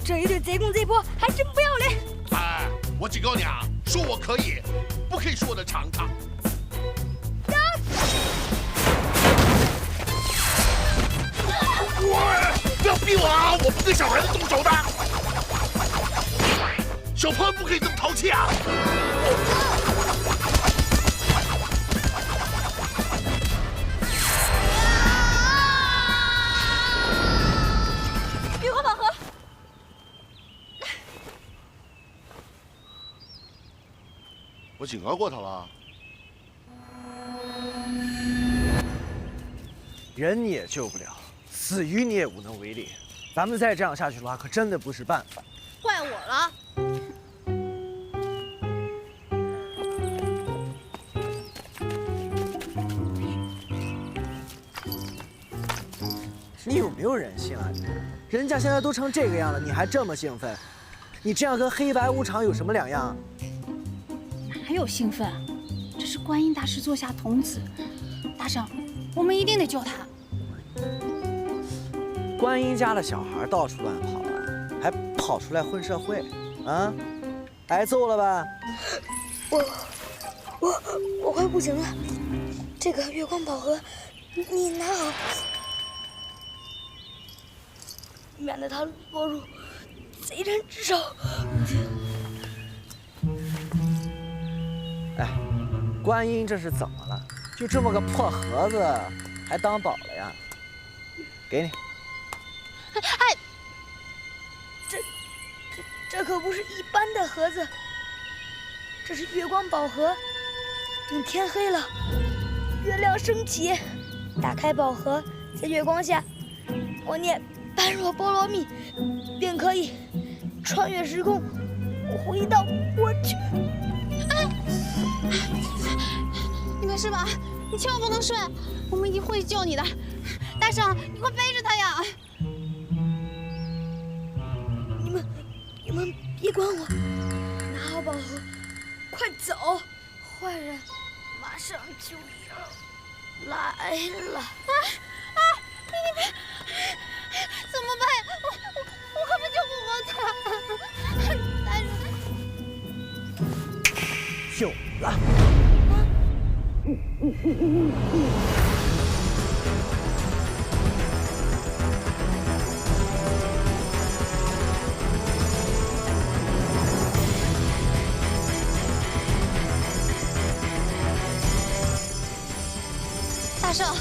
这一对贼公贼婆还真不要脸！哎，我警告你啊，说我可以，不可以说我的长长。不要逼我啊！我不对小孩子动手的。小朋友不可以这么淘气啊！月光宝盒。我警告过他了。人你也救不了，死鱼你也无能为力。咱们再这样下去的话，可真的不是办法。怪我了。你有没有人性啊你？人家现在都成这个样了，你还这么兴奋？你这样跟黑白无常有什么两样？哪有兴奋？这是观音大师座下童子，大圣，我们一定得救他。观音家的小孩到处乱跑啊，还跑出来混社会，啊？挨揍了吧？我快不行了，这个月光宝盒，你拿好，免得他落入贼人之手。哎，观音这是怎么了？就这么个破盒子，还当宝了呀？给你。哎，这可不是一般的盒子，这是月光宝盒。等天黑了，月亮升起，打开宝盒，在月光下，我念般若波罗蜜，便可以穿越时空，回到过去。哎，你没事吧？你千万不能睡，我们一定会救你的。大圣，你快背着他呀！你们别管我，拿好宝盒，快走！坏人马上就要来了！你别，怎么办呀？我根本就不和他。大圣，有了！大圣，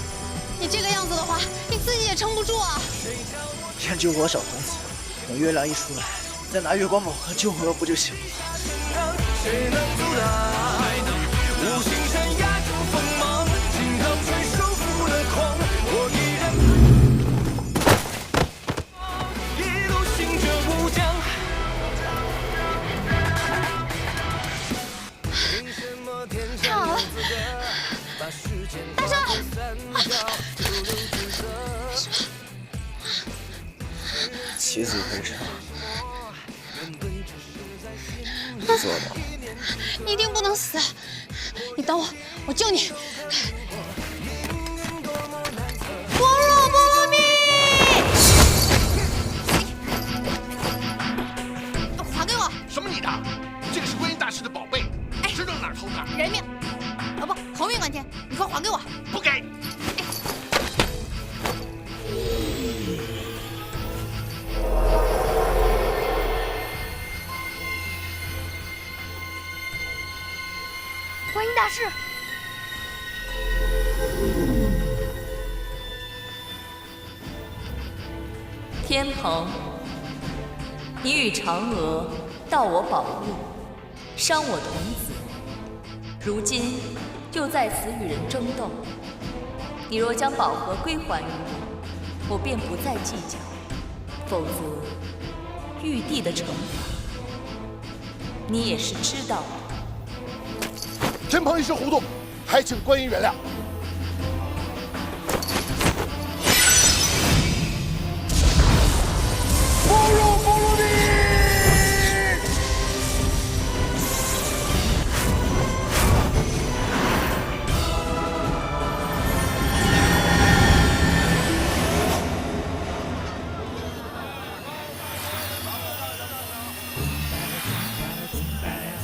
你这个样子的话，你自己也撑不住啊！先救活小童子，等月亮一出来，再拿月光宝盒救回来不就行了？谁能阻挡？无形山压住锋芒，惊涛吹收复了狂，我依然一路行者无疆。太好了！大圣，棋子会上，做到。你一定不能死！你等我，我救你！般若波罗蜜！还给我！什么你的？这个是观音大师的宝贝，知道哪儿偷的？人命！啊不，头命关天！你快还给我！不给！观音大师，天蓬，你与嫦娥盗我宝物，伤我童子，如今又在此与人争斗。你若将宝盒归还于我，我便不再计较；否则，玉帝的惩罚，你也是知道的。天蓬一时糊涂，还请观音原谅。般若波罗蜜！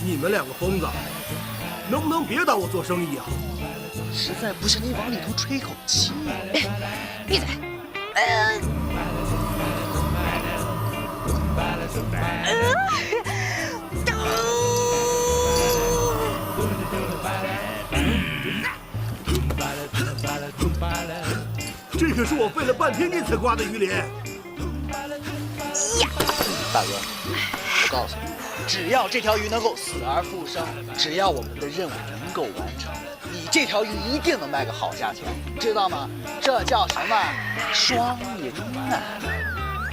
你们两个疯子，能不能别当我做生意啊？实在不行，你往里头吹口气。闭嘴！这可是我费了半天劲才刮的鱼鳞。大哥，我告诉你，只要这条鱼能够死而复生，只要我们的任务能够完成，你这条鱼一定能卖个好价钱，知道吗？这叫什么？双赢啊！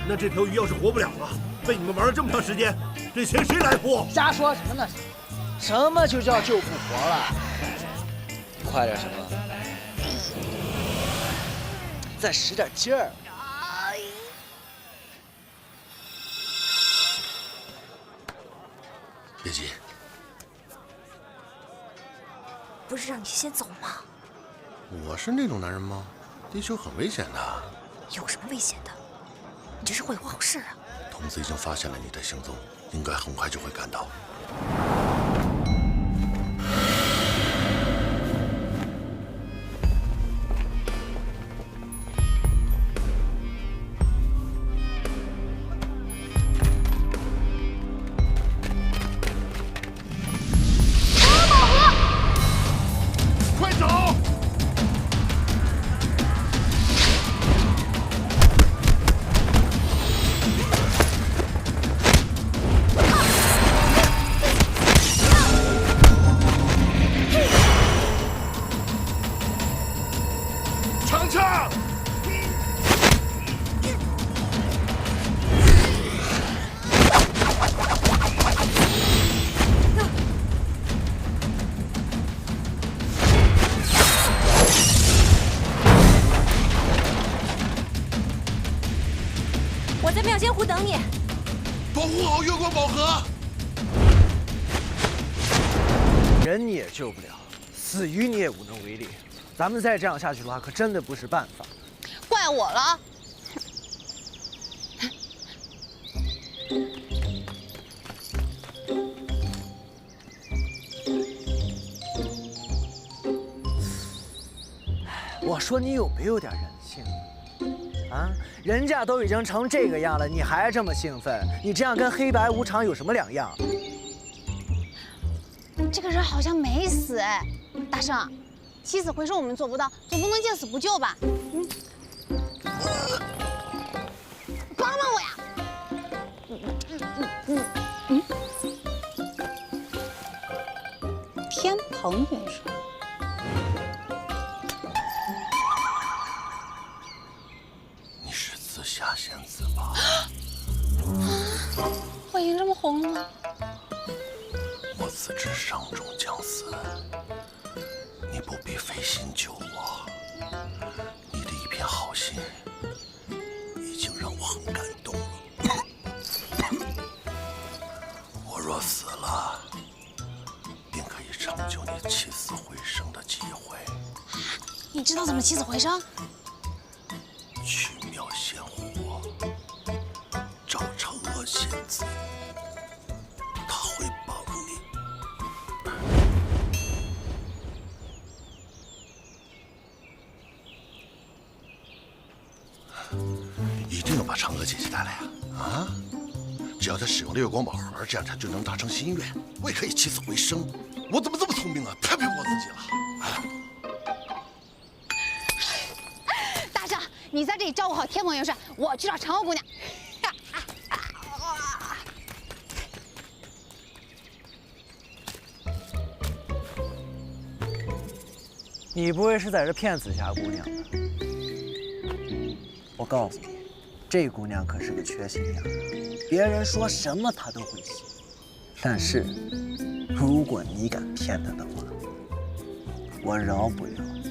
那这条鱼要是活不了了，被你们玩了这么长时间，这钱谁来付？瞎说什么呢？什么就叫救不活了？快点什么？再使点劲儿！别急，不是让你先走吗？我是那种男人吗？地球很危险的。有什么危险的？你这是毁我好事啊！童子已经发现了你的行踪，应该很快就会赶到。快走！人你也救不了，死鱼你也无能为力。咱们再这样下去的话，可真的不是办法。怪我了。我说你有没有点人性啊？人家都已经成这个样了，你还这么兴奋？你这样跟黑白无常有什么两样？这个人好像没死哎，大圣，起死回生我们做不到，总不能见死不救吧？帮帮我呀！天蓬元帅。你是自下仙子吧？我已经这么红了吗？我自知伤重将死，你不必费心救我。你的一片好心，已经让我很感动了。我若死了，便可以成就你起死回生的机会。你知道怎么起死回生？去庙献火，找嫦娥仙子，她会帮你。一定要把嫦娥姐姐带来啊！只要她使用了月光宝盒，这样她就能达成心愿，我也可以起死回生。我怎么这么聪明啊？太佩服我自己了！大圣，你在这里照顾好天蓬元帅，我去找嫦娥姑娘。你不会是在这骗紫霞姑娘吧？我告诉你，这姑娘可是个缺心眼儿，别人说什么她都会信。但是，如果你敢骗她的话，我饶不了你。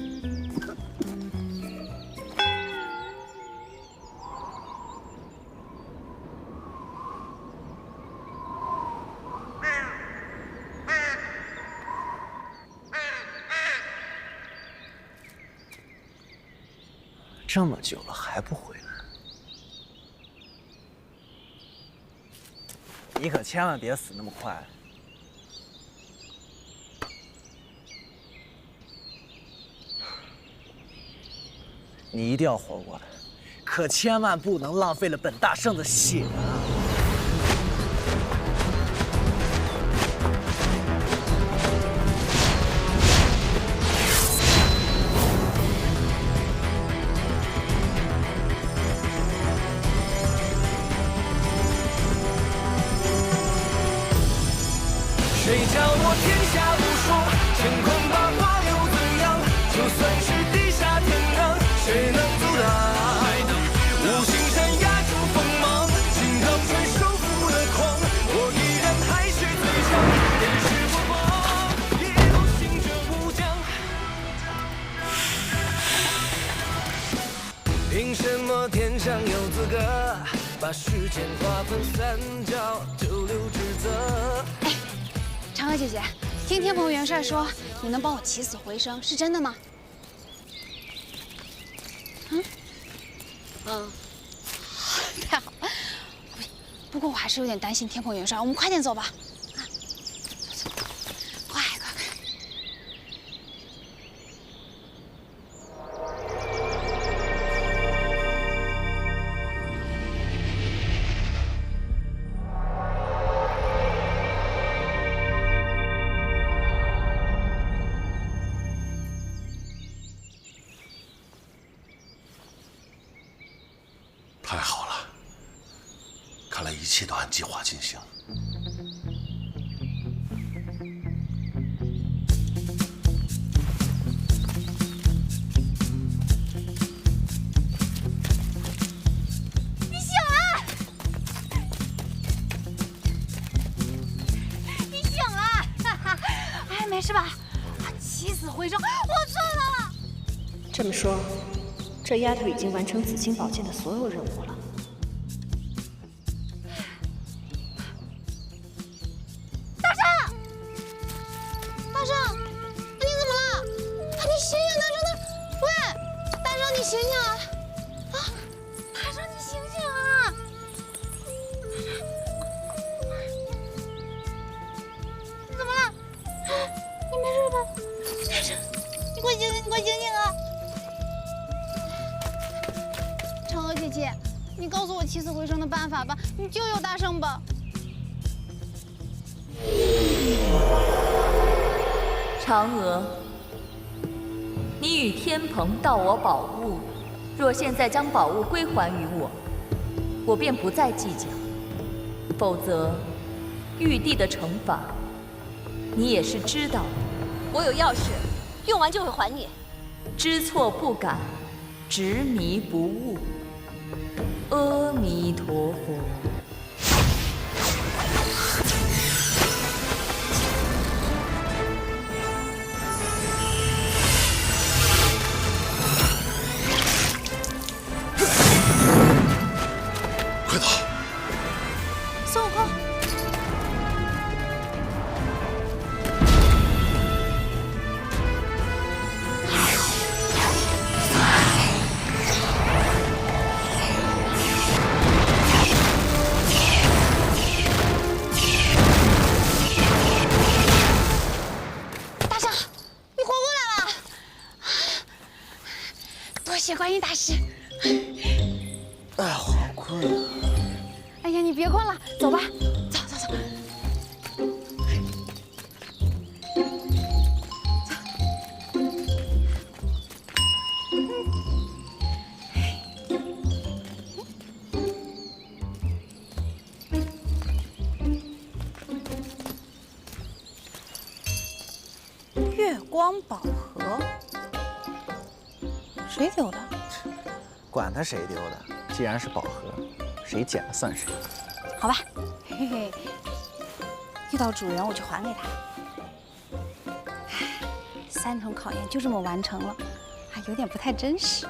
这么久了还不回来，你可千万别死那么快。你一定要活过来，可千万不能浪费了本大圣的血啊！谁叫我天下无双，乾坤八卦又怎样？就算是地下天堂，谁能阻挡？五行山压住锋芒，金刚锤收复了狂，我依然还是最强。电视播放，也都醒着武将。凭什么天上有资格把世间划分三角，九流之责？嫦娥姐姐，听天蓬元帅说你能帮我起死回生，是真的吗？太好了。不过我还是有点担心天蓬元帅，我们快点走吧。走，快！太好了，看来一切都按计划进行。你醒了！你醒了！哎，没事吧？起死回生，我做到了！这么说，这丫头已经完成紫青宝剑的所有任务了。大圣，大圣，快醒醒啊！嫦娥姐姐，你告诉我起死回生的办法吧，你就有大圣吧。嫦娥，你与天蓬盗我宝物，若现在将宝物归还于我，我便不再计较；否则，玉帝的惩罚，你也是知道的。我有钥匙，用完就会还你。知错不改，执迷不悟。阿弥陀佛。快逃！孙悟空，大圣，你活过来了！多谢观音大师。哎呀，好困啊！哎呀，你别困了，走吧，走走走。月光宝盒，谁丢的？管他谁丢的，既然是宝盒，谁捡了算谁。好吧，嘿嘿，遇到主人我就还给他。3重考验就这么完成了，还有点不太真实。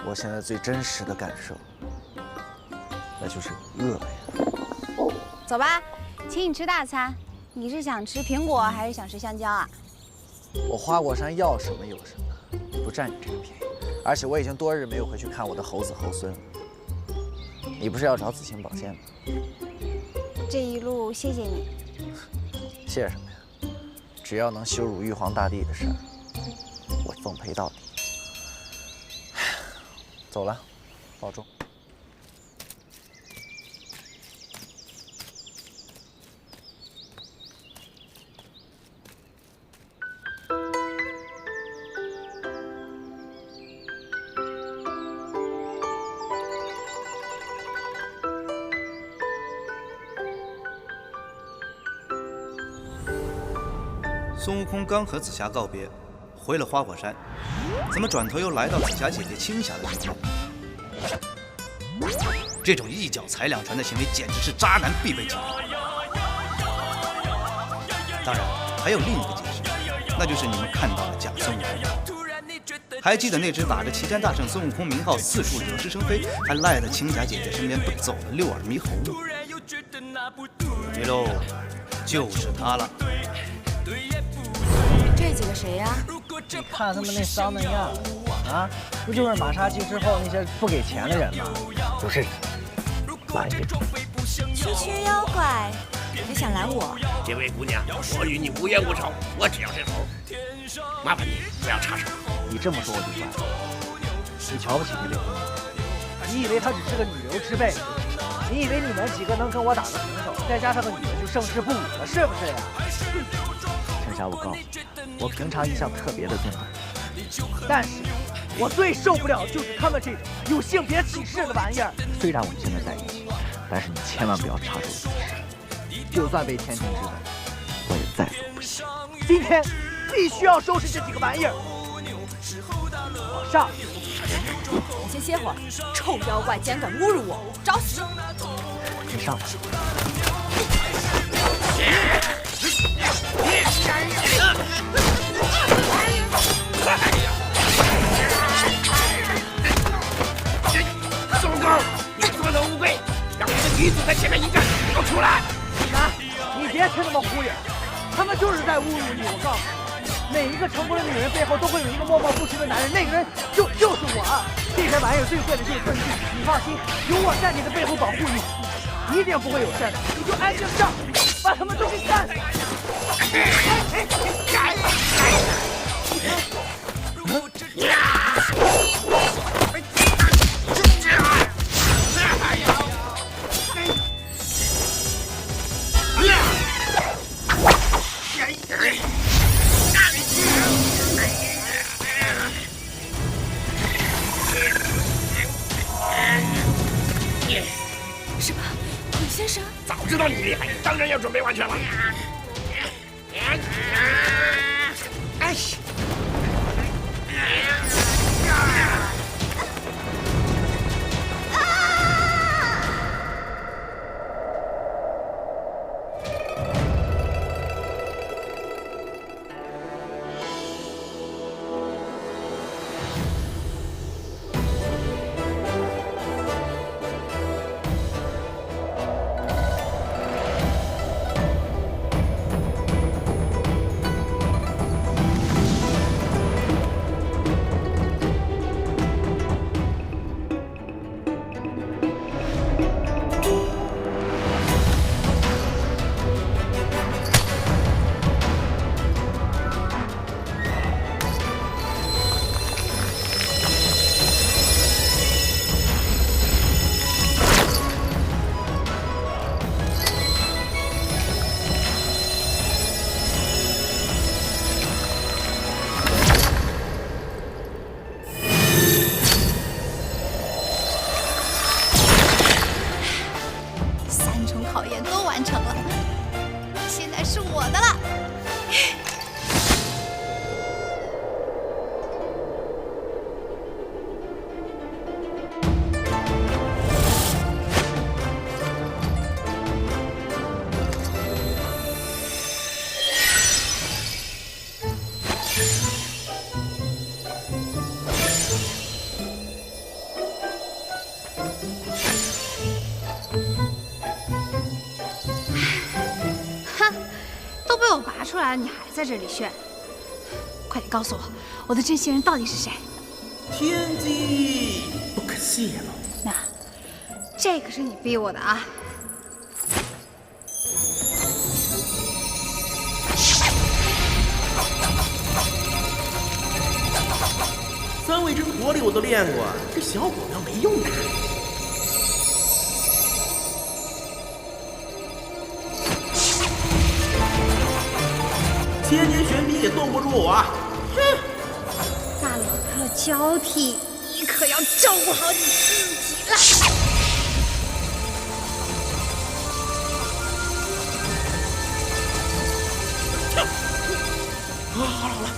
我现在最真实的感受，那就是饿呀。走吧，请你吃大餐。你是想吃苹果还是想吃香蕉啊？我花果山要什么有什么，不占你这个便宜。而且我已经多日没有回去看我的猴子猴孙了。你不是要找紫青宝剑吗？这一路谢谢你。谢什么呀？只要能羞辱玉皇大帝的事儿，我奉陪到底。走了，保重。孙悟空刚和紫霞告别，回了花果山，怎么转头又来到紫霞姐姐青霞的身边？这种一脚踩2船的行为，简直是渣男必备技能。当然，还有另一个解释，那就是你们看到了假孙悟空。还记得那只打着齐天大圣孙悟空名号四处惹是生非，还赖在青霞姐姐身边不走的6耳猕猴吗？对喽，就是他了。这几个谁呀？你看他们那丧那样啊，不就是马杀鸡之后那些不给钱的人吗？就是拦着。区区妖怪也想拦我？这位姑娘，我与你无冤无仇，我只要这头，麻烦你不要插手。你这么说我就算了。你瞧不起这位姑娘？你以为她只是个女流之辈？你以为你们几个能跟我打个平手，再加上个女的就胜之不武了，是不是呀？剩下我告诉你，我平常一向特别的尊重你，但是我最受不了就是他们这种有性别歧视的玩意儿。虽然我们现在在一起，但是你千万不要插手我的事，就算被天庭知道，我也在所不惜。今天必须要收拾这几个玩意儿。往上！你先歇会儿，臭妖怪竟然敢侮辱我，找死！你上来。孙悟空，你作恶无归，让那个女子在前面一站，给我出来！你别听他们忽悠，他们就是在侮辱你。我告诉你，每一个成功的女人背后都会有一个默默付出的男人，那个人就是我。这些玩意儿最贵的就是证据，你放心，有我在你的背后保护你，一定不会有事的。你就安静上，把他们都给干了。厉害，当然要准备完全了。哎！出来了，你还在这里炫？快点告诉我，我的真心人到底是谁？天机不可泄露。那，这可是你逼我的啊！三味真火里我都练过，这小火苗没用的。千年玄冰也冻不住我。哼！大佬得了交替，你可要照顾好你自己了。好了，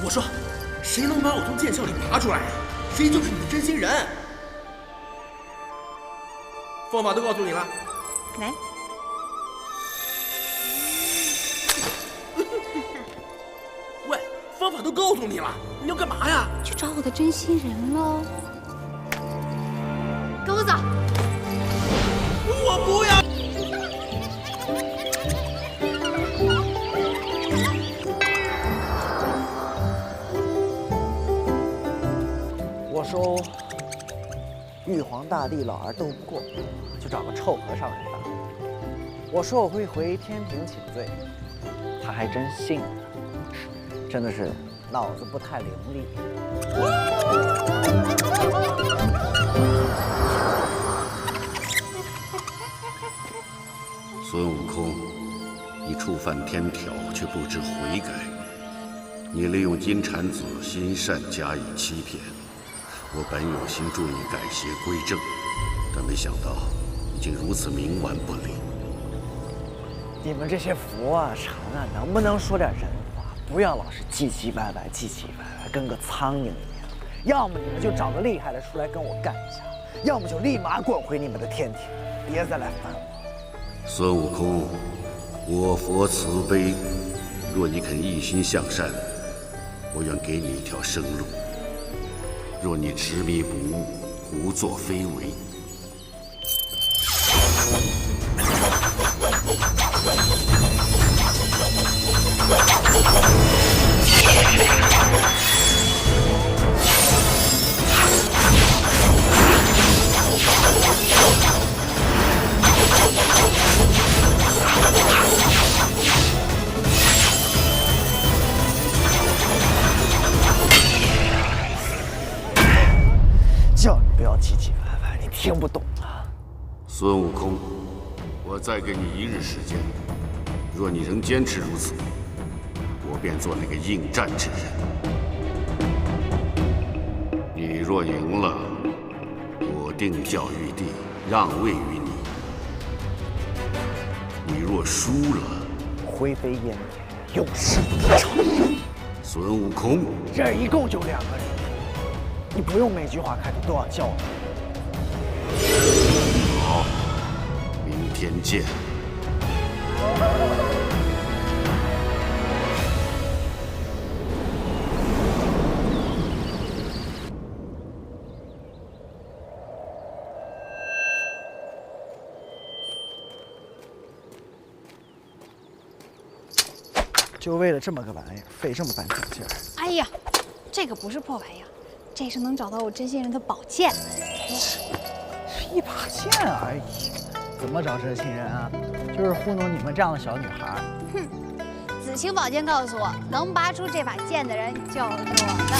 我说，谁能把我从剑鞘里拔出来，谁就是你的真心人。方法都告诉你了，来。喂，方法都告诉你了，你要干嘛呀？去找我的真心人喽！跟我走。我不要。我说，玉皇大帝老儿斗不过，就找个臭和尚来打。我说我会回天庭请罪，他还真信了，真的是脑子不太伶俐。孙悟空，你触犯天条却不知悔改，你利用金蝉子心善加以欺骗。我本有心助你改邪归正，但没想到已经如此冥顽不灵。你们这些佛啊禅啊，能不能说点人话？不要老是唧唧歪歪，唧唧歪歪，跟个苍蝇一样。要么你们就找个厉害的出来跟我干一下，要么就立马滚回你们的天庭，别再来烦我。孙悟空，我佛慈悲，若你肯一心向善，我愿给你一条生路。若你执迷不悟，胡作非为，叫你不要唧唧歪歪，你听不懂啊！孙悟空，我再给你1日时间，若你仍坚持如此，我便做那个应战之人。你若赢了，我定教玉帝让位于你；输了，灰飞烟灭，永世不成。孙悟空，这一共就2个人，你不用每句话开头都要叫我。好，明天见。就为了这么个玩意儿，费这么半天劲儿。哎呀，这个不是破玩意儿，这是能找到我真心人的宝剑。是一把剑而已，怎么找真心人啊？就是糊弄你们这样的小女孩。哼，紫青宝剑告诉我，能拔出这把剑的人就是我的。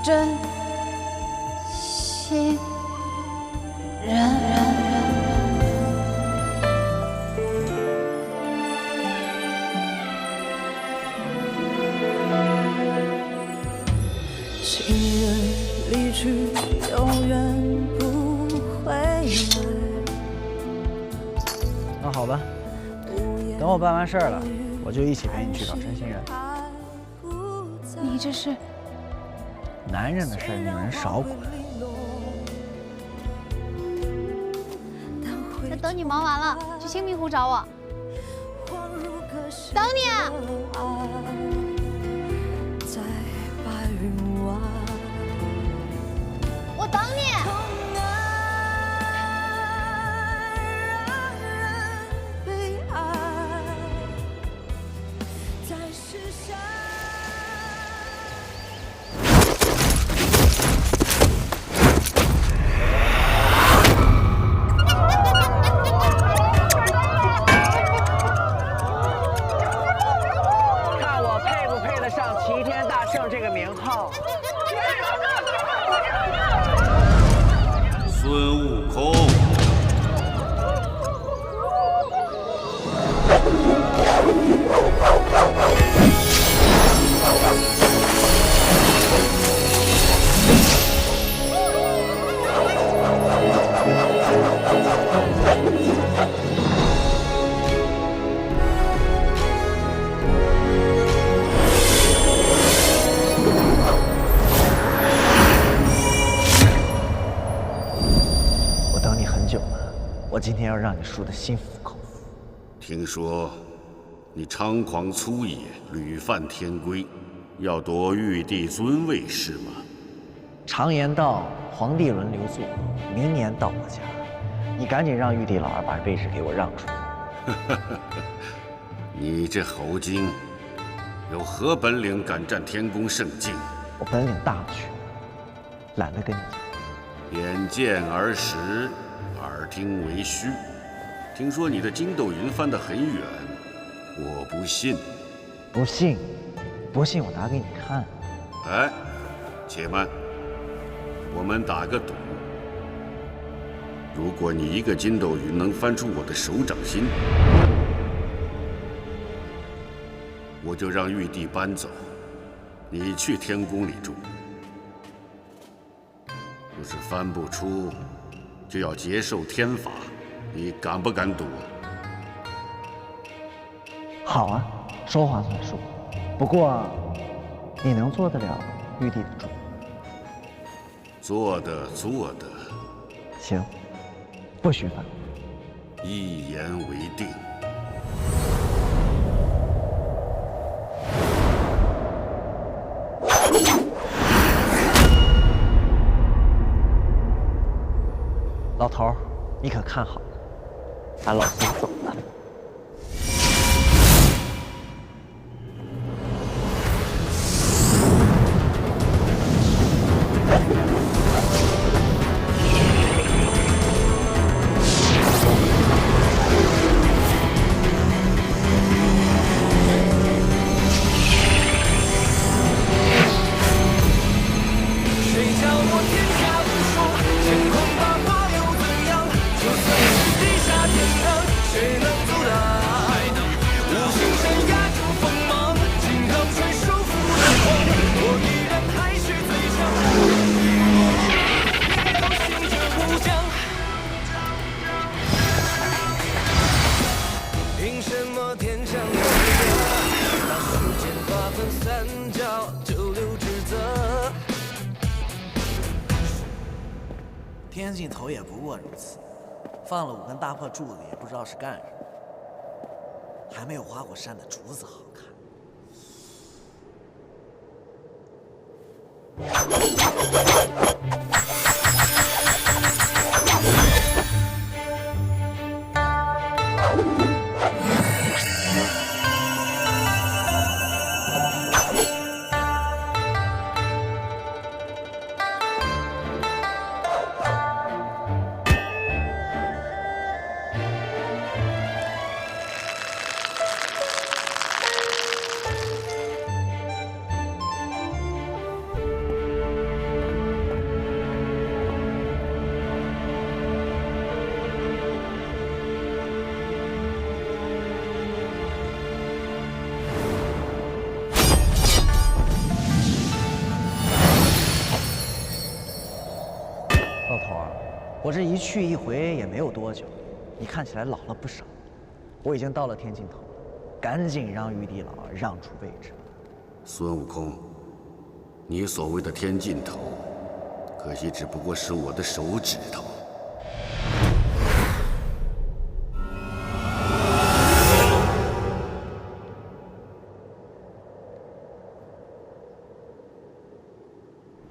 真心人。情人离去，永远不回来。那好吧，等我办完事儿了，我就一起陪你去找真心人。你这是？男人的事儿，女人少管。那等你忙完了，去青明湖找我。等你啊。我等你。齐天大圣这个名号。孙悟空。我今天要让你输得心服口服。听说你猖狂粗野，屡犯天规，要夺玉帝尊位是吗？常言道，皇帝轮流坐，明年到我家，你赶紧让玉帝老儿把位置给我让出来。你这猴精，有何本领敢占天宫圣境？我本领大了去了，懒得跟你讲。眼见而实，耳听为虚。听说你的筋斗云翻得很远，我不信。不信？不信我打给你看。哎，且慢，我们打个赌。如果你一个筋斗云能翻出我的手掌心，我就让玉帝搬走，你去天宫里住。要是翻不出，就要接受天罚，你敢不敢赌？好啊，说话算数。不过，你能做得了玉帝的主？做的。行，不许反。一言为定。老头儿，你可看好了，俺老孙走了。天尽头也不过如此，放了5根大破柱子，也不知道是干什么，还没有花果山的竹子好看。老头儿，我这一去一回也没有多久，你看起来老了不少。我已经到了天尽头了，赶紧让玉帝老让出位置。孙悟空，你所谓的天尽头，可惜只不过是我的手指头。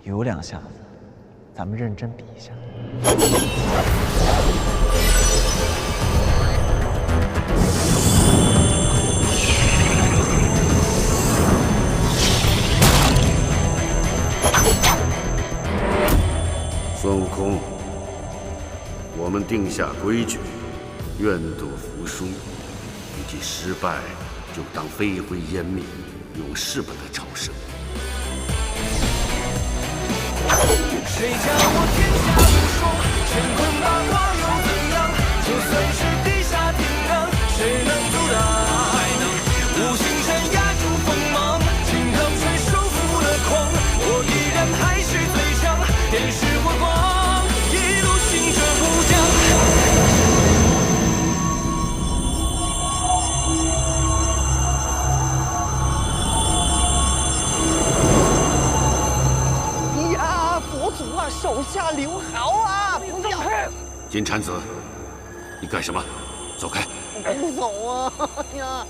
有2下子，咱们认真比一下。孙悟空，我们定下规矩，愿赌服输，一记失败就当飞灰烟灭，永世不得超生。谁叫我天下无双，乾坤八卦又怎样？就算是地下天亮，谁能阻挡？无形山压住锋芒，金刚拳收服了狂，我依然还是最强，电视火光，一路行者不降。手下留好啊！不要！金蝉子，你干什么？走开！不走啊！呀，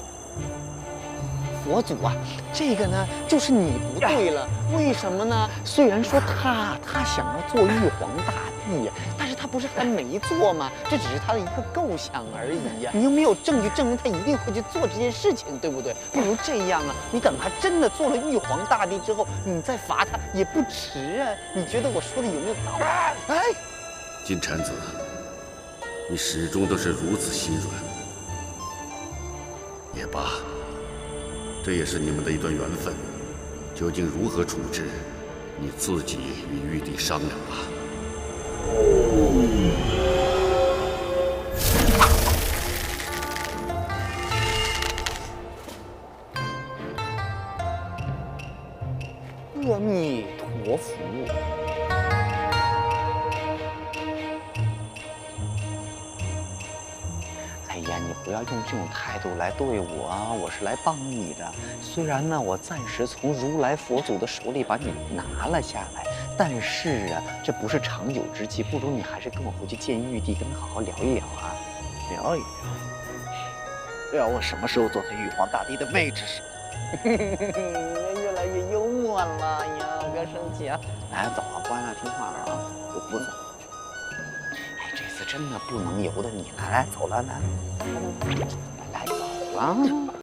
佛祖啊，这个呢，就是你不对了。为什么呢？虽然说他想要做玉皇大帝呀，但是他不是还没做吗？这只是他的一个构想而已呀。你又没有证据证明他一定会去做这件事情，对不对？不如这样啊，你等他真的做了玉皇大帝之后，你再罚他也不迟啊。你觉得我说的有没有道理？哎，金蝉子，你始终都是如此心软。也罢，这也是你们的一段缘分。究竟如何处置，你自己与玉帝商量吧。阿弥陀佛。哎呀，你不要用这种态度来对我啊！我是来帮你的。虽然呢，我暂时从如来佛祖的手里把你拿了下来，但是啊，这不是长久之计，不如你还是跟我回去见玉帝，跟他好好聊一聊啊，聊一聊，聊我什么时候坐在玉皇大帝的位置上。越来越幽默了，哎呀，不要生气啊！来，走啊，乖了，听话了啊，我不走。哎，这次真的不能由得你，来，走了，来，走了。